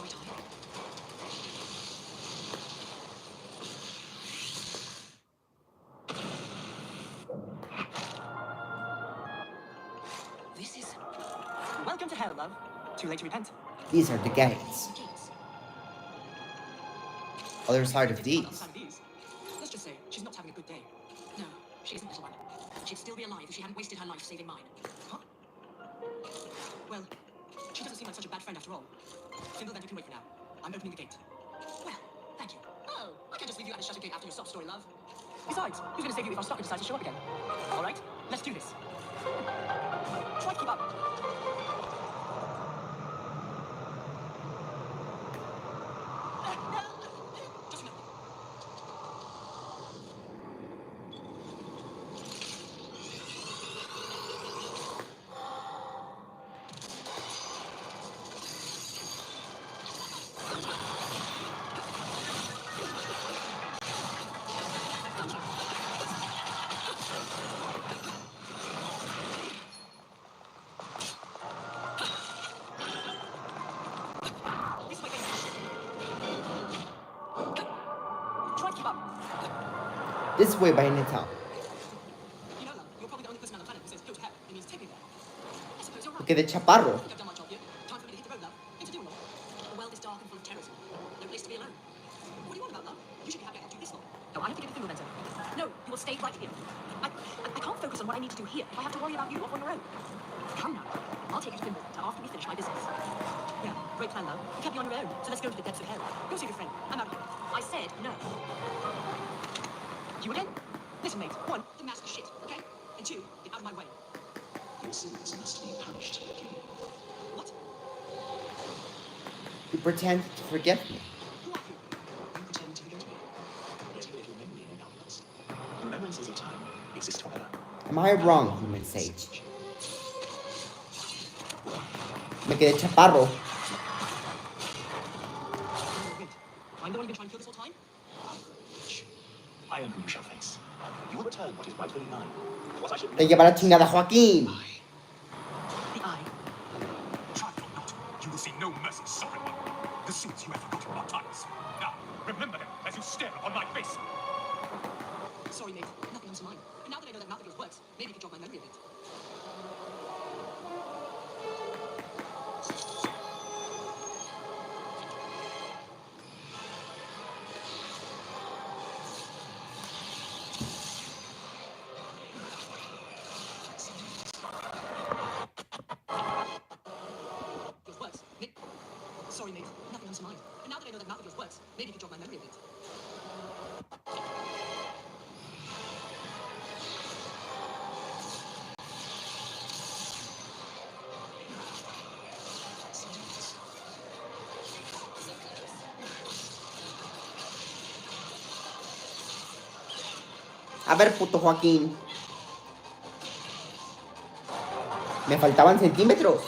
Right eye. This is... Welcome to hell, love. Too late to repent. These are the gates. Gates. Other side of Other these. side of these. Let's just say she's not having a good day. No, she isn't, little one. She'd still be alive if she hadn't wasted her life saving mine. Huh? Well, she doesn't seem like such a bad friend after all. Thimble, then you can wait for now. I'm opening the gate. Well, thank you. Oh, I can't just leave you at the shutter gate after your sob story, love. Besides, who's going to save you if our stalker decides to show up again? All right, let's do this. Try to keep up. Just remember. This way, baby. Try to keep up. This way, Bayonetta. You know, love, you're probably the only person on the planet who says go to hell. It means take me there. I suppose you're Me right. quedé chaparro. I think I've done my job here. Time for me to hit the road, love. Things to do and all. The world is dark and full of terrorism. No place to be alone. What do you want about, love? You should be happy I can do this long. No, I have to get the finger mentor. No, you will stay right here. I can't focus on what I need to do here if I have to worry about you off on your own. Come now. I'll take you to Fimbulwinter after we finish my business. Yeah, great plan, love. You can't be on your own, so let's go to the depths of hell. Go save your friend. I'm out here. I said no. You again? Listen, mate. One, the mask is shit, okay? And two, get out of my way. Your sins must be punished. What? You pretend to forget me. Who are you? You pretend to forget me. Yet you live your memory in our past. Remembrances of time exist forever. Am I wrong, human sage? Me quedé chaparro. Wait. I'm the one you've been trying to kill this whole time? I am who you shall face. You will return what is rightfully mine. What I should Te lleva la chingada, Joaquín. The eye. Try or not, you will see no mercy suffering one. The sins you have forgotten are times. Now, remember them as you stare upon my face. Sorry, mate. Nothing comes to mind. And now that I know that mouth of yours works, maybe you can jog my memory a bit. Yours works. Sorry, mate. Nothing comes to mind. And now that I know that mouth of yours works, maybe you can jog my memory a bit. A ver, puto Joaquín. Me faltaban centímetros.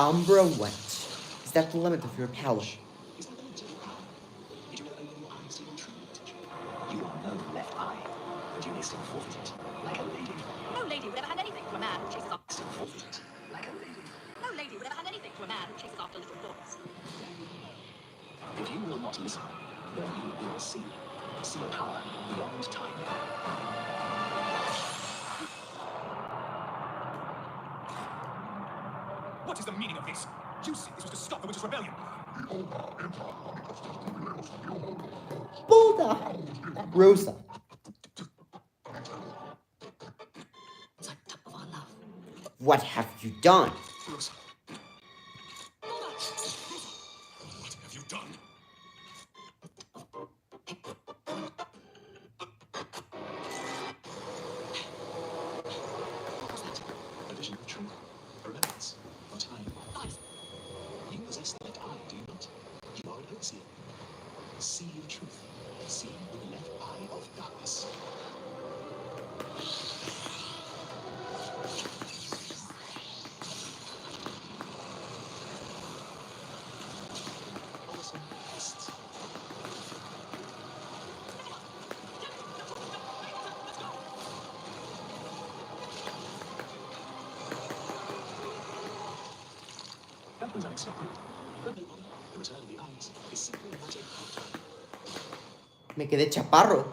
Umbra, what? Is that the limit of your power? Is that the limit of your power? Did you ever open your eyes to your true potential? You are no left eye, but you may still forfeit it, like a lady. No lady would ever hand anything to a man who chases after. Still forfeit it, like a lady. No lady would ever hand anything to a man who chases after little boys. If you will not listen, then you will see. See power beyond time. What is the meaning of this? You said this was to stop the Witches' Rebellion. Buddha! Rosa. It's our top of our love. What have you done? Rosa. What have you done? What was that? A vision of truth, a remembrance of time. Lies. You possess the left eye, do you not? You are an overseer. See the truth. See with the left eye of darkness. Awesome beasts. That was unexpected. But no bother. The return of the eyes is simply a matter of time. Me quedé chaparro.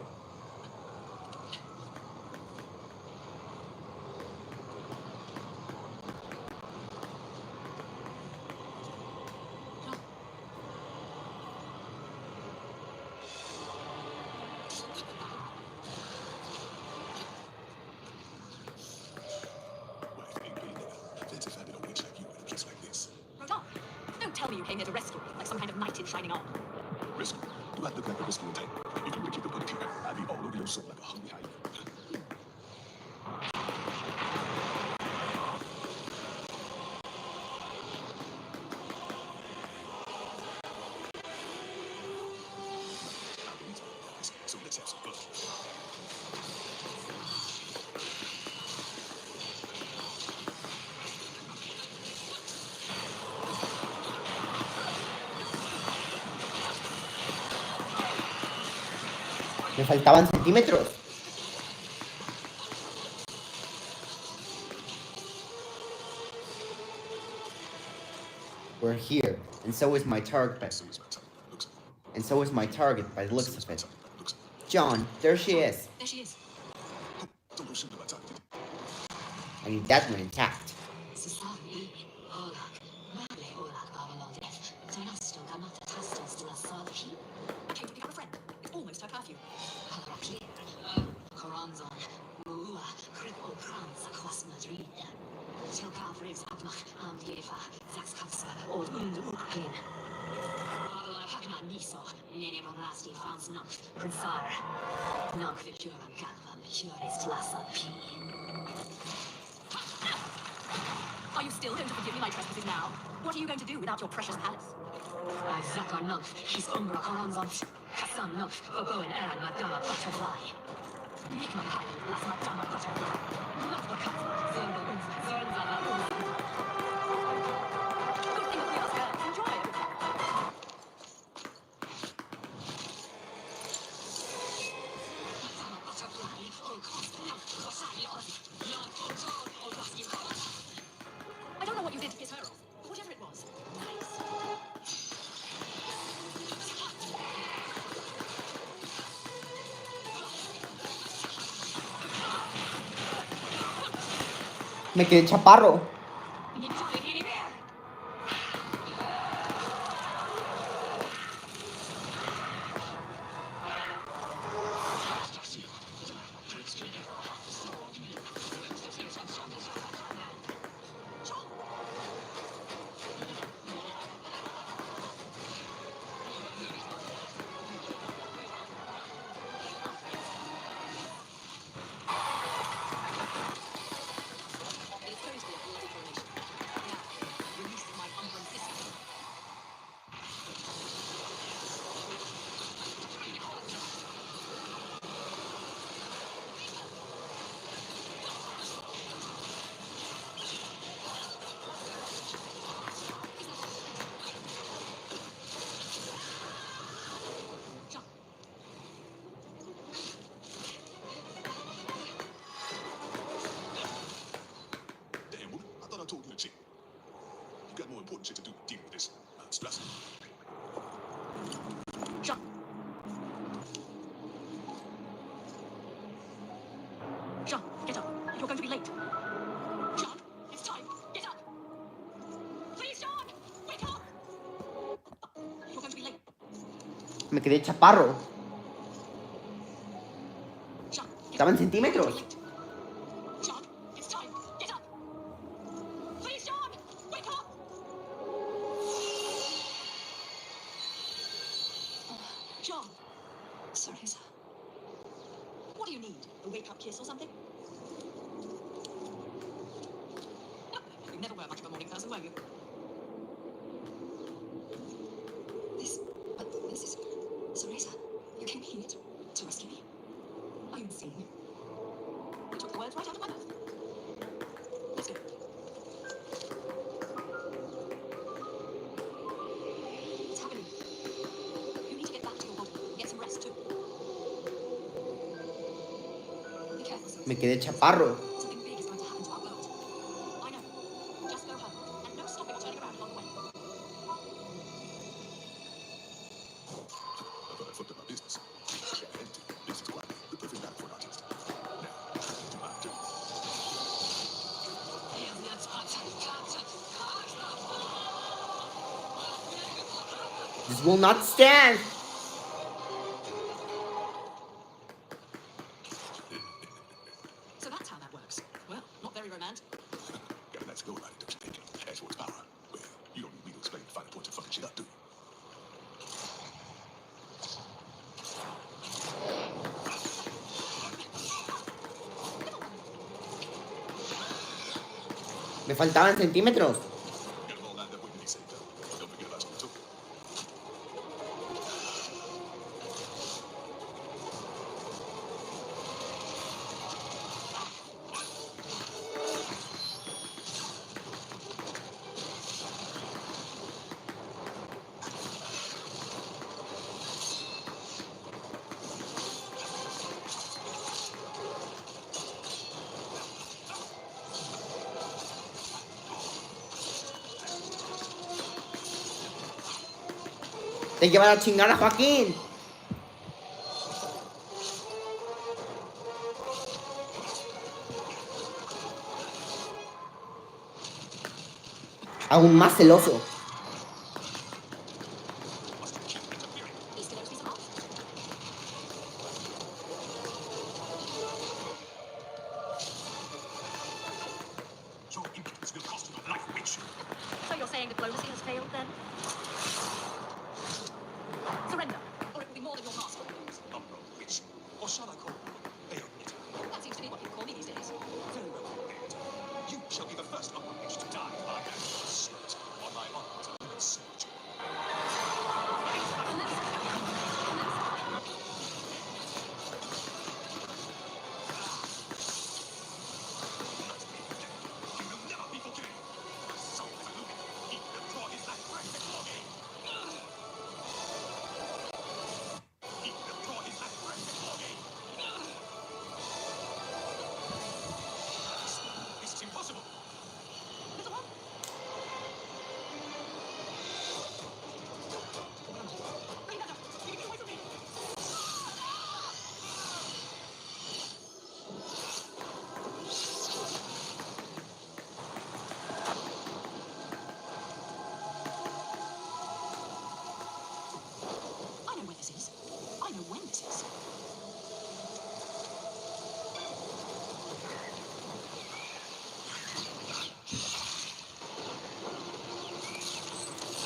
Wife ain't been there. Let's have had a witch like you in a place like this. Rodolphe, don't tell me you came here to rescue me like some kind of knight in shining armor. Rescue? Do I look like a rescuing type? If you were to keep the bullet here, I'd be all over your soul like a hungry hyena. So let's have some fun. Me faltaban centímetros. We're here, and so is my target. So is my tongue. Looks And so is my target by the looks so is of my it. tongue. Looks John, there she is. There she is. don't go shooting my tongue, did you? I need that one intact. I came to pick up a friend. It's almost her perfume. Are you still going to forgive me my trespasses now? What are you going to do without your precious palace? Good thing that we are girls enjoy it. I don't know what you did to piss her off, but whatever it was, thanks. Me quedé chaparro. It is curious to be a political Me quedé chaparro. Sean, Estaba en centímetros. Sean, it's time. Get up. Please, Sean, wake up. Sean. Sorry, sir. What do you need? A wake-up kiss or something? You never were much of a morning person, were you? This is... Sorry, sir. You came here to rescue me? Are you insane? You took the words right out of my mouth. Let's go. What's happening? You need to get back to your body. Get some rest, too. Be careful, sir. Me quedé chaparro. Something big is going to happen to our world. I know. Just go home. And no stopping or turning around along the way. I thought I fucked up my business. Shit, I had to. This is quiet. The perfect battle for an artist. Now, do my do. This will not stand. So that's how that works. Well, not very romantic. Got a nice go about it, don't you think? As for its power, well, you don't need me to explain the finer points of fucking shit up, do you? Me faltaban centímetros. Got them all lined up waiting to be saved up. Don't forget about your toe. Te lleva la chingada, Joaquín. Aún más celoso. These could be some off. Your impudence will cost you your life, bitch. So you're saying diplomacy has failed then? Surrender, or it will be more than your master will lose. I'm no bitch. Or shall I call you Bayonetta? That seems to be what people call me these days. Very well, Bayonetta. You shall be the first of one bitch to die by hand. Slut. On my honor as a human soldier. He will never be forgiven. So resolute, he will draw his life right before me. He will draw his life right before me. This is impossible. Little one. Bring that up. You get away from me. I know where this is. I know when this is.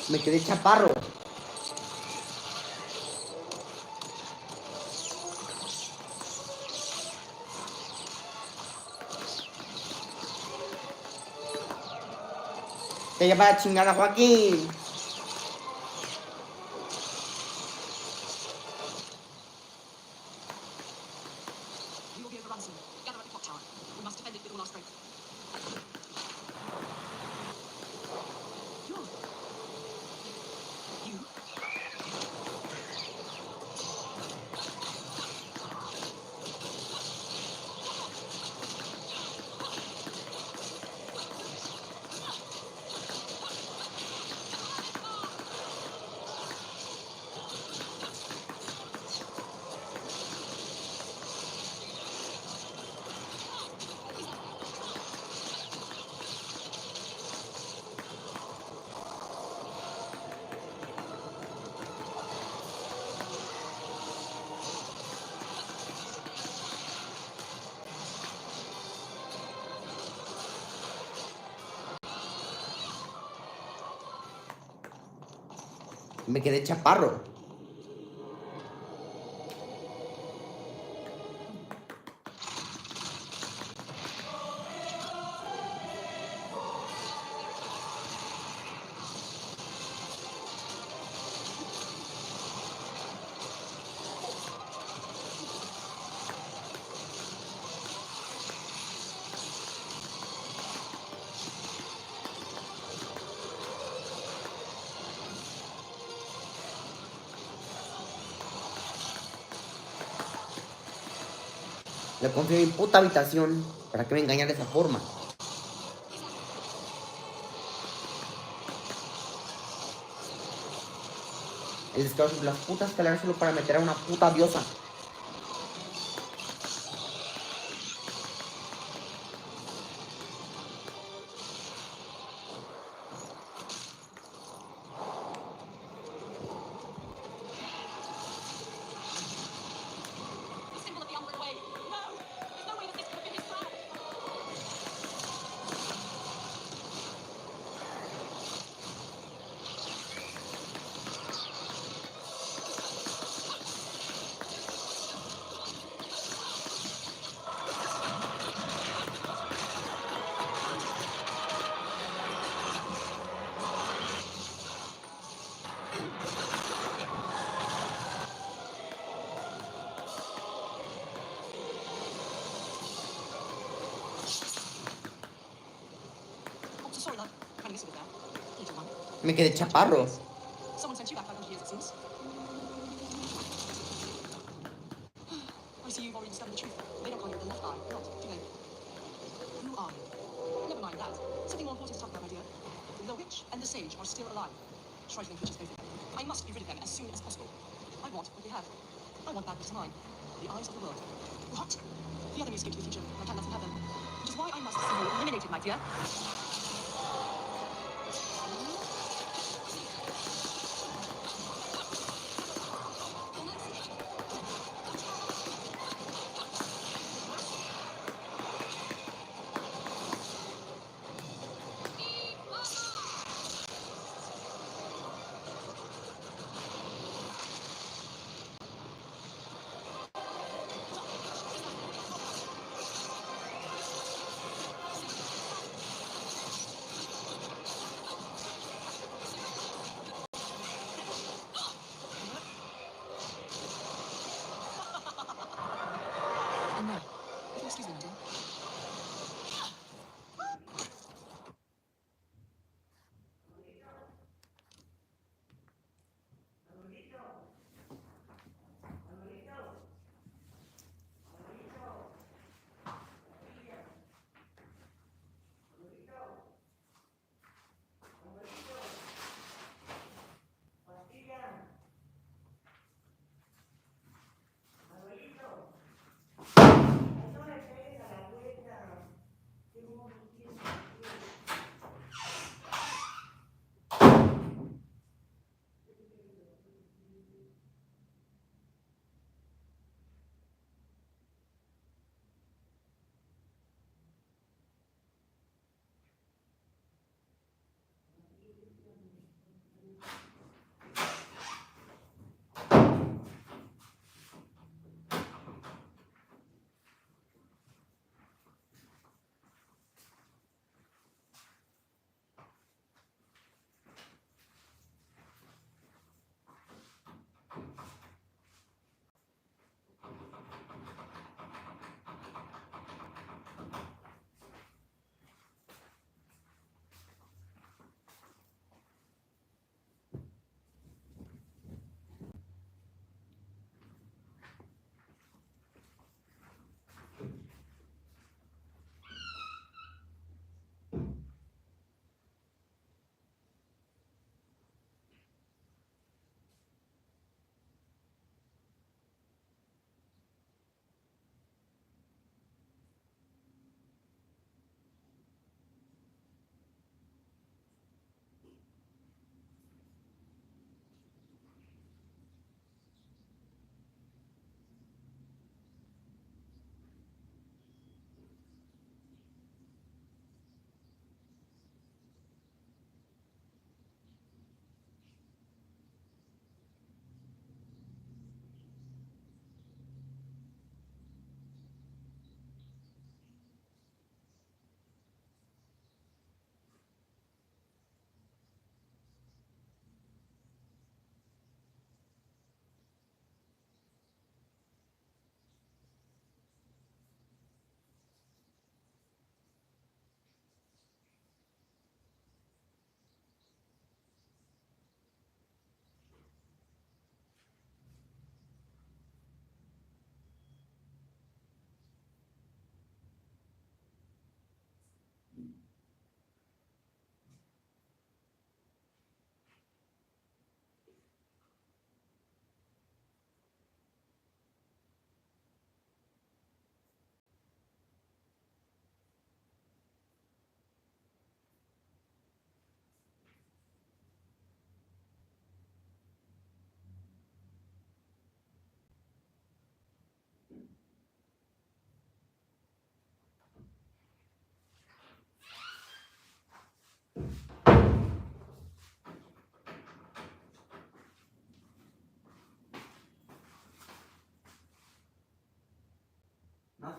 Me quedé chaparro. Te lleva la chingada, Joaquín. We will be overrun soon. Gather at the clock tower. We must defend it with all our strength. You. You. Me quedé chaparro. Le confío en mi puta habitación. ¿Para qué me engañan de esa forma? El descaro sobre las putas escaleras solo para meter a una puta diosa. Sorry, love. Kind of missed it there. Need your money. Me quedé chaparro. Someone sent you back 500 years, it seems. I see you've already discovered the truth. They don't call you the left eye, not, do they? Who are you? Never mind that. Something more important to talk about, my dear. The witch and the sage are still alive. Trifling creatures, both of them. I must be rid of them as soon as possible. I want what they have. I want that which is mine. The eyes of the world. What? The enemy escaped to the future. I can't let them have them. Which is why I must see you eliminated, my dear.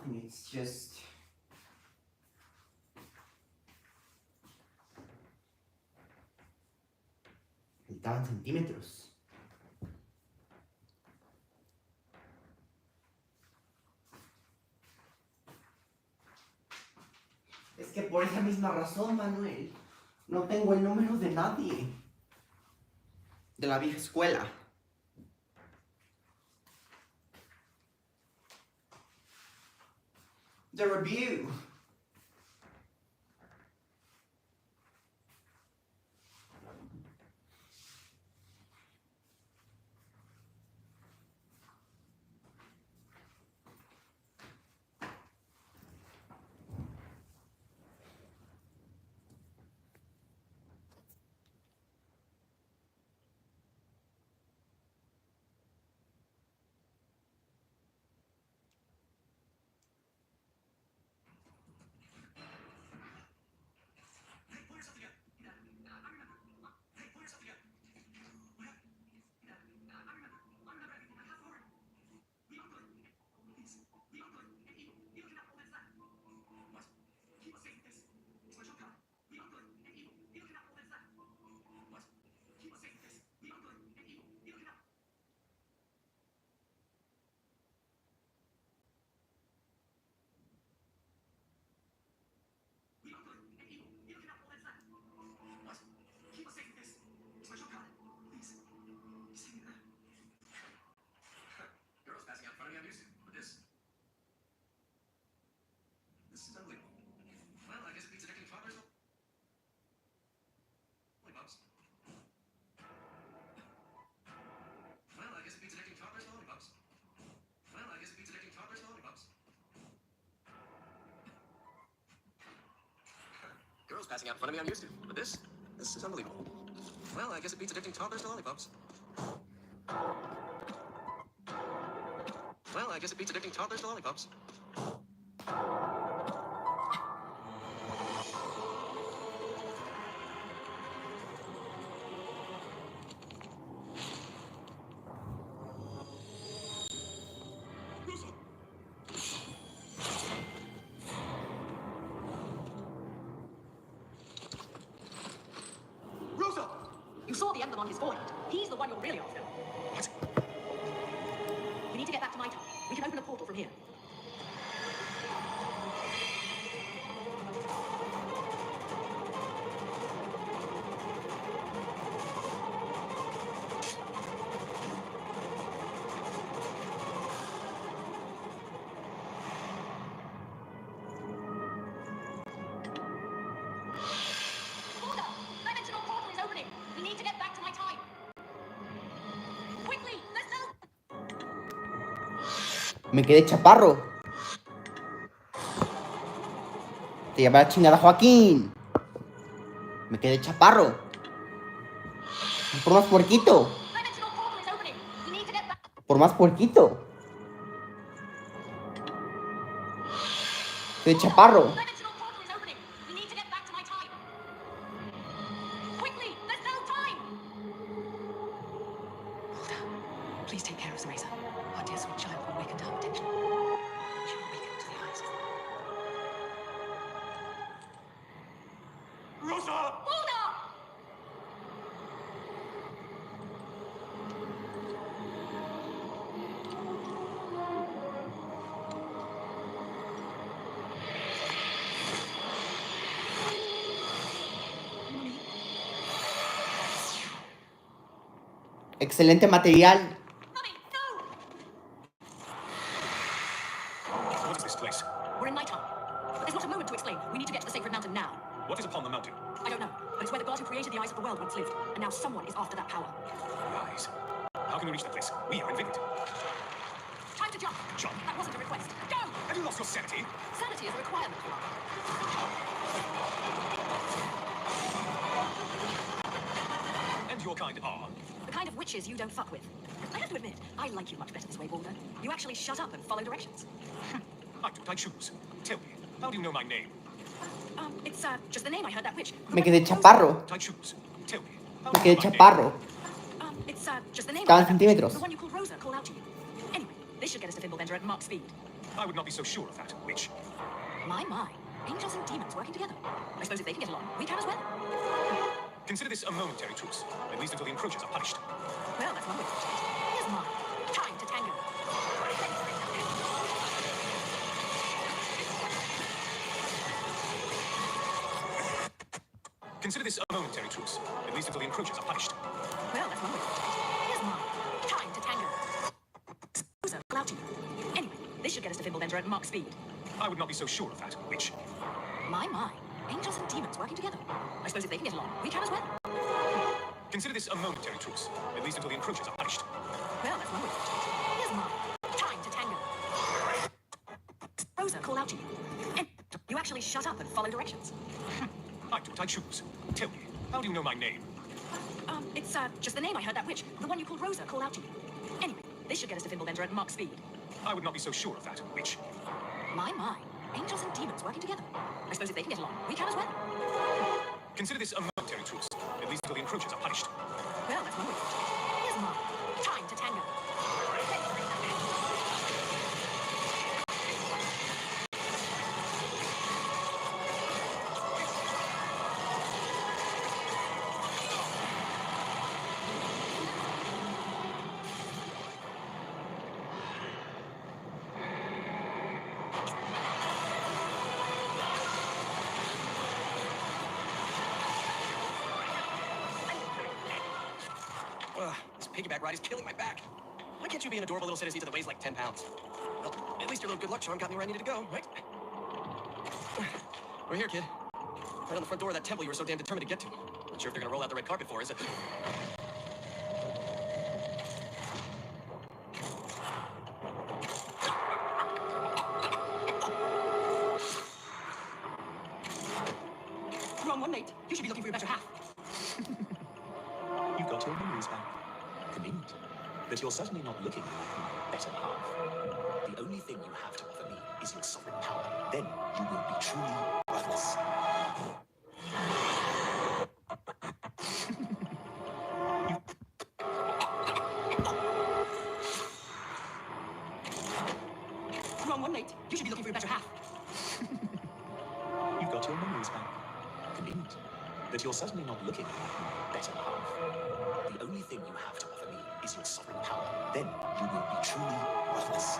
nothing, it's just... Faltaban centímetros. Es que por esa misma razón, Manuel, no tengo el número de nadie. De la vieja escuela. The review. Girls passing out in front of me, I'm used to. But this is unbelievable. Well, I guess it beats addicting toddlers to lollipops. Well, I guess it beats addicting toddlers to lollipops. You saw the emblem on his forehead. He's the one you're really after. What? We need to get back to my town. We can open a portal from here. Me quedé chaparro. Te lleva la chingada, Joaquín. Me quedé chaparro. Por más puerquito. Por más puerquito. Quedé chaparro. Please take care of Teresa. Our dear sweet child will awaken to her protection. She will awaken to the eyes of... Rosa! Excelente material. What is this place? We're in my town. But there's not a moment to explain. We need to get to the sacred mountain now. What is upon the mountain? I don't know, but it's where the god who created the eyes of the world once lived. And now someone is after that power. Rise. How can we reach that place? We are invaded. Time to jump. Jump? That wasn't a request. Go! Have you lost your sanity? Sanity is a requirement, you are. And your kind are? The kind of witches you don't fuck with. I have to admit, I like you much better this way, Waldo. You actually shut up and follow directions. I don't. I choose. Tell me, how do you know my name? It's just the name I heard that witch. Me quedé chaparro. I choose. Tell me, how Me do you quedé know my name? chaparro. It's just the name I Estaban heard that witch. centímetros. The one you call Rosa call out to you. Anyway, this should get us to Thimblebender at Mach speed. I would not be so sure of that, witch. My. Angels and demons working together. I suppose if they can get along, we can as well. Consider this a momentary truce, at least until the encroachers are punished. Well, that's one way to put it. Here's mine. Time to tango. Consider this a momentary truce, at least until the encroachers are punished. Well, that's one way to put it. Here's mine. Time to tango. Rosa, allowed to you. Anyway, this should get us to Thimblebender at Mach speed. I would not be so sure of that, witch. My. Angels and demons working together. I suppose if they can get along, we can as well. Consider this a momentary truce, at least until the encroachers are punished. Well, that's one way to put it. Here's mine. Time to tango. Rosa, call out to you. And you actually shut up and follow directions. I do what I choose. Tell me, how do you know my name? It's just the name I heard that witch. The one you called Rosa call out to you. Anyway, this should get us to Thimblebender at Mach speed. I would not be so sure of that, witch. My. Angels and demons working together. I suppose if they can get along, we can as well. Consider this a momentary truce, at least until the encroachers are punished. Well, that's one way to put it. Here's mine. Time to tango. This piggyback ride is killing my back. Why can't you be an adorable little citizen that weighs like 10 pounds? Well, at least your little good luck charm got me where I needed to go, right? We're here, kid. Right on the front door of that temple you were so damn determined to get to. Not sure if they're gonna roll out the red carpet for, is it? Wrong one, mate. You should be looking for your better half. You've got your memories back. Convenient. But you're certainly not looking like my better half. The only thing you have to offer me is your sovereign power. Then you will be truly worthless. Wrong one, mate. You should be looking for your better half. You've got your memories back. Convenient. But you're certainly not looking like my better half. The only thing you have to offer me is your sovereign power. Then you will be truly worthless.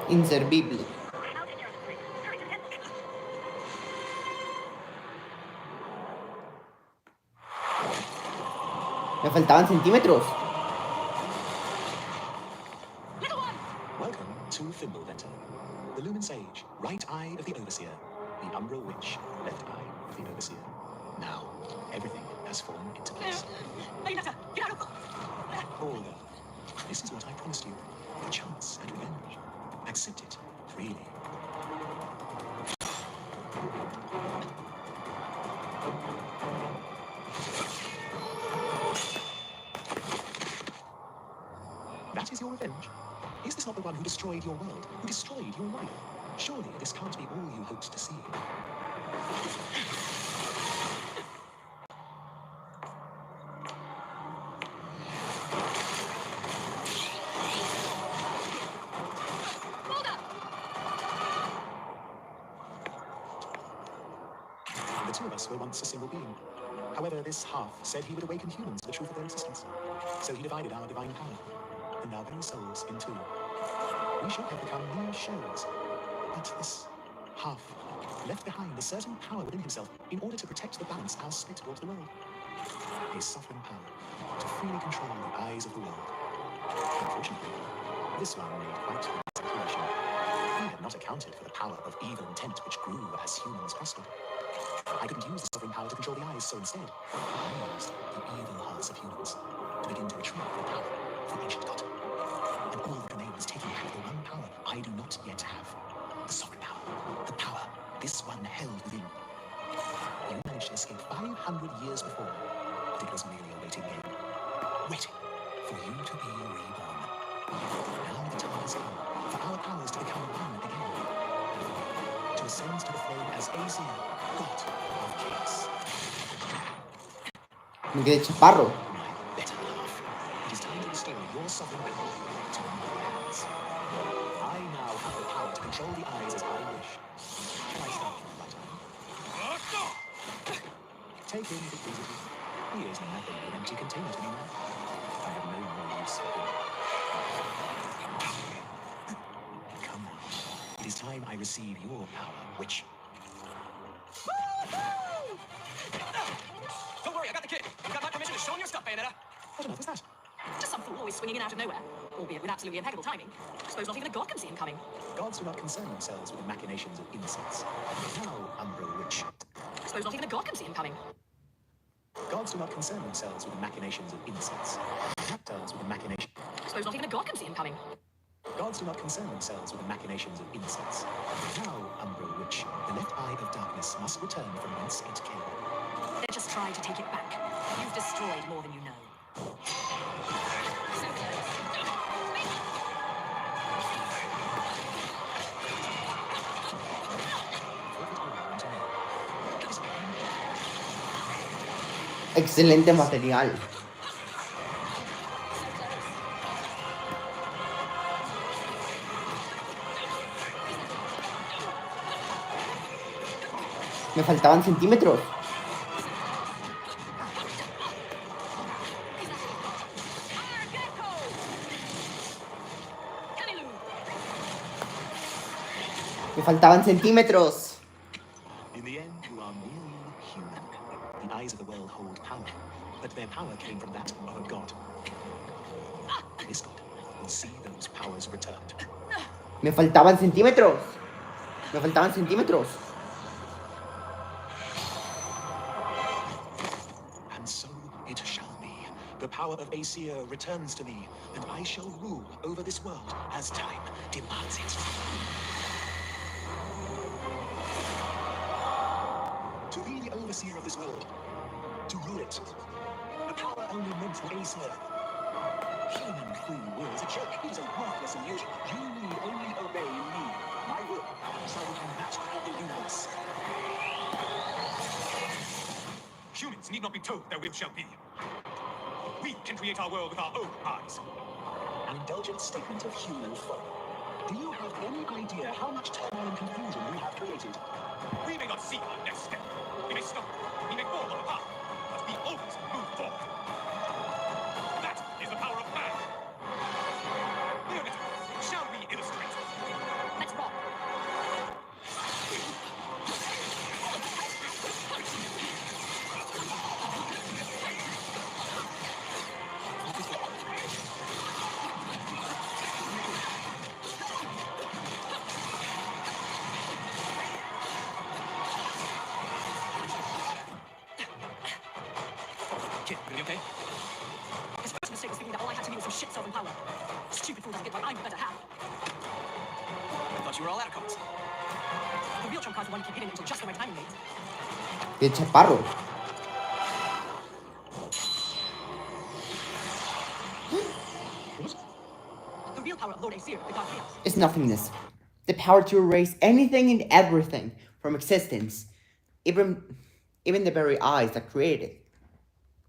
Inservible. Me faltaban centímetros. Welcome to Thimblebender, the Lumen Sage, right eye of the Overseer, the Umbral Witch, left eye of the Overseer. Now, everything has fallen into place. Olga, this is what I promised you, a chance at revenge. Accept it, freely. That is your revenge? Is this not the one who destroyed your world, who destroyed your life? Surely this can't be all you hoped to see. The two of us were once a single being. However, this half said he would awaken humans to the truth of their existence. So he divided our divine power, and our very souls in two. We should have become mere shells. But this half left behind a certain power within himself in order to protect the balance as split brought the world. A sovereign power to freely control the eyes of the world. Unfortunately, this one made quite the speculation. He had not accounted for the power of evil intent which grew as humans prospered. I couldn't use the sovereign power to control the eyes, so instead, I used the evil hearts of humans to begin to retrieve the power from ancient God. And all that remains is taking back the one power I do not yet have. The sovereign power. The power this one held within. You managed to escape 500 years before, but it was merely a waiting game. Waiting for you to be reborn. Now the time has come for our powers to become one again. To ascend to the throne as Aesir, God of Chaos. Me quedé chaparro. My better half. It is time to restore your sovereign power to my hands. control the eyes as I wish. Can I start from right eye? Take him if it pleases you. He is nothing but an empty container to me now. I have no more use for him. Come now. It is time I receive your power, which... Don't worry, I got the kid. You got my permission to show him your stuff, Bayonetta. What on earth was that? Just some fool always swinging in out of nowhere, albeit with absolutely impeccable timing. I suppose not even a god can see him coming. Gods do not concern themselves with the machinations of innocence. Now, Umbral Witch. I suppose not even a god can see him coming. Gods do not concern themselves with the machinations of innocence. That does with the machination. I suppose not even a god can see him coming. Gods do not concern themselves with the machinations of innocence. Now, Umbral Witch, the left eye of darkness must return from whence it came. Then just try to take it back. You've destroyed more than you know. Excelente material. Me faltaban centímetros. Me faltaban centímetros. In the end, you are merely human. The eyes of the world hold power, but their power came from that of a god. This god will see those powers returned. Me faltaban centímetros. Me faltaban centímetros. And so it shall be. The power of Aesir returns to me, and I shall rule over this world as time demands it. To be the overseer of this world, to rule it. A power only meant for Aesir. Human free will is a joke. It is a worthless illusion. You need only obey me. My will shall become that of the universe. Humans need not be told their will shall be. We can create our world with our own eyes. An indulgent statement of human folly. Do you have any idea how much turmoil and confusion we have created? We may not see our next step. We may stumble. We may fall on the path. But we always move forward. That is the power of man. Learn it. Shall we illustrate? Let's rock. Kid, you gonna be okay? His first mistake was thinking that all I had to be was some shit self and power. Stupid fool doesn't get what I'm the better half. I thought you were all out of cards. The real trump card's the one you keep hitting until just the right timing waits. Qué chaparro. The real power of Lord Aesir, the god Chaos. Is nothingness. The power to erase anything and everything from existence. Even the very eyes that created it.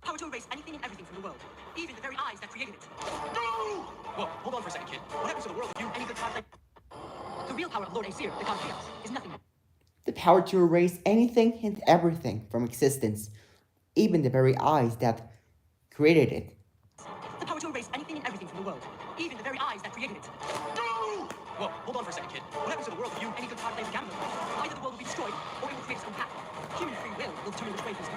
Power to erase anything and everything from the world. Even the very eyes that created it. No! Whoa, hold on for a second, kid. What happens to the world if you... Any good card like... The real power of Lord Aesir, the god Chaos, is nothing. The power to erase anything and everything from existence. Even the very eyes that created it. The power to erase anything and everything from the world. Even the very eyes that created it. No! Whoa, hold on for a second, kid. What happens to the world if you... Any good card plays a gambler. Either the world will be destroyed, or it will create its own path. Human free will determine which way things go.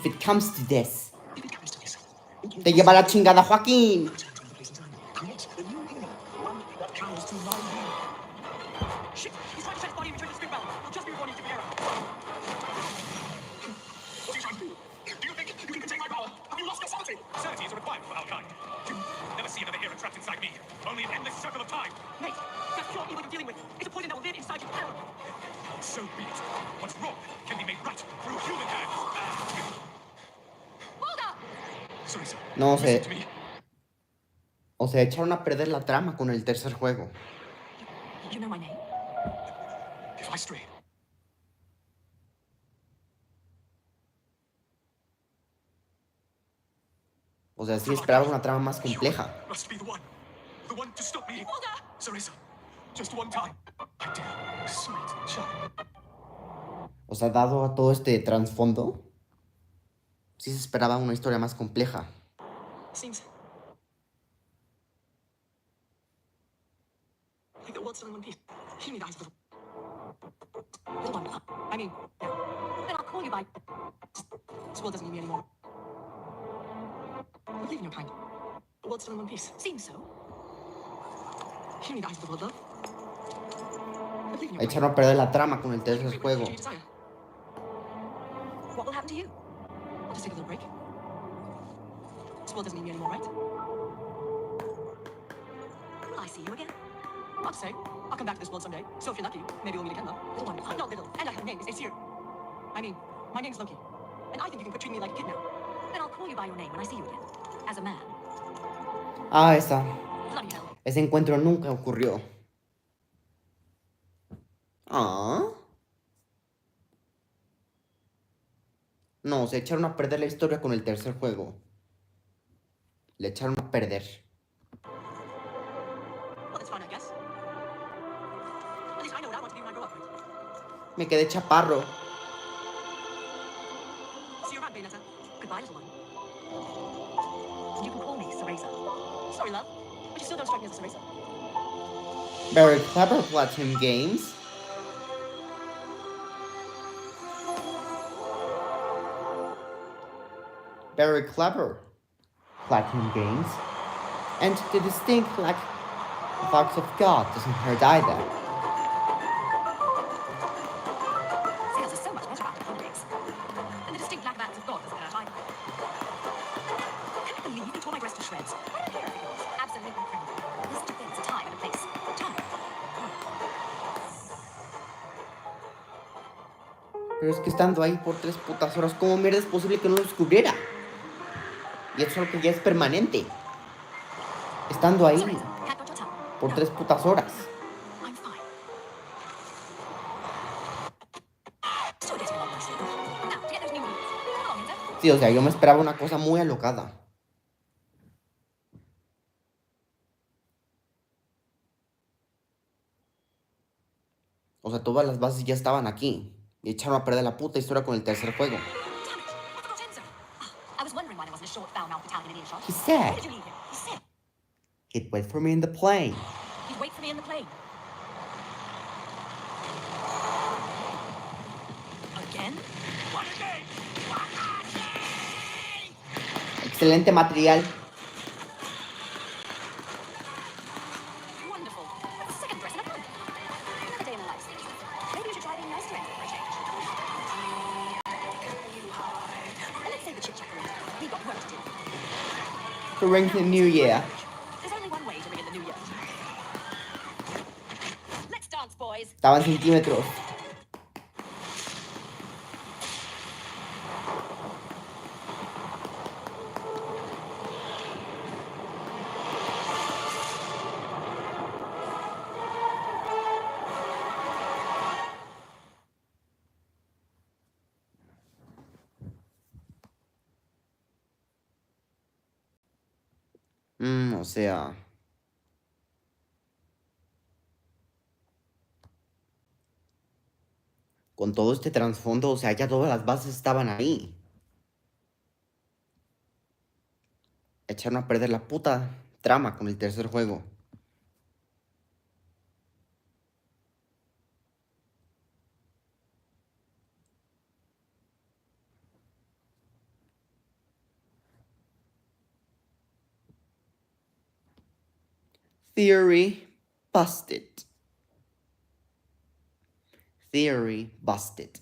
If it comes to this. If it comes to this, we can Te lleva la chingada, Joaquín. return to the place and time. Create the new era, one that comes to my being. Shit! He's trying to set his body and return to the spin realm. He'll just be reborn in a different era. What are you trying to do? Do you think you can contain my power? Have you lost your sanity? Sanity is a requirement for our kind. Never see another era trapped inside me. Only an endless circle of time. Mate, that's pure evil you're dealing with. It's a poison that will live inside you forever. So be it. What's wrong can be made right through human hands. Sorry, sir. No Listen sé. to me. O sea, echaron a perder la trama con el tercer juego. You know my name? If I stray, O sea, sí esperaba una trama más compleja. must be the one. The one to stop me. Sarisa, just one time. I dare. Sweet child. O sea, dado a todo este trasfondo, sí se esperaba una historia más compleja. Seems like the world's still in one piece. You need eyes for little one. I mean, yeah. Then I'll call you by. This world doesn't need me anymore. Believe in your kind. The world's still in one piece. Seems so. You need eyes for the world, love. Believe in your kind. Echaron a perder la trama con el tercer juego. What will happen to you? I'll just take a little break. This world doesn't need me anymore, right? I see you again. I'll say, I'll come back to this world someday. So if you're lucky, maybe we'll meet again, though. Little one. I'm not little, and I have a name. It's here. I mean, my name's Loki. And I think you can quit treating me like a kid now. Then I'll call you by your name when I see you again. As a man. Ah, esa. Bloody hell. Ese encuentro nunca ocurrió. Ah. No, se echaron a perder la historia con el tercer juego. Le echaron a perder. Well, that's fine, I guess. At least I know what I want to be when I grow up, right? Me quedé chaparro. See you around, Bayonetta. Goodbye, little one. You can call me Cereza. Sorry, love. But you still don't strike me as a Cereza. Very clever, Platinum Games. Very clever, Platinum Games. And the distinct, like, Fox of God doesn't hurt either. Sales are so much better after holidays. And the distinct black vans of God doesn't hurt either. Can I believe you tore my dress to shreds? What a pair of yours. Absolutely incredible. This defends a time and a place. Time. Pero es que estando ahí por 3 putas horas, ¿cómo mierda es posible que no lo descubriera? Y eso es algo que ya es permanente. Estando ahí por 3 putas horas. I'm fine. Still getting along nicely. Now, to get those new rules. Come on, Winter. Sí, o sea, yo me esperaba una cosa muy alocada. O sea, todas las bases ya estaban aquí. Y echaron a perder la puta historia con el tercer juego. Damn it. I forgot Enzo. I was wondering why there wasn't a short, foul-mouthed Italian in earshot. He said Where did you leave him? He said he'd wait for me in the plane. he'd wait for me in the plane. Again? What again? Excelente material. Wonderful. That's the second dress in a month. Another day in the life. Maybe you should try being nice to Enzo for a change. And let's say the chit-chat room. We've got work to do. To ring the new year. There's only one way to ring in the new year. Let's dance, boys. Estaban centímetros. O sea... Con todo este trasfondo, o sea, ya todas las bases estaban ahí. Echaron a perder la puta trama con el tercer juego. Theory busted. Theory busted.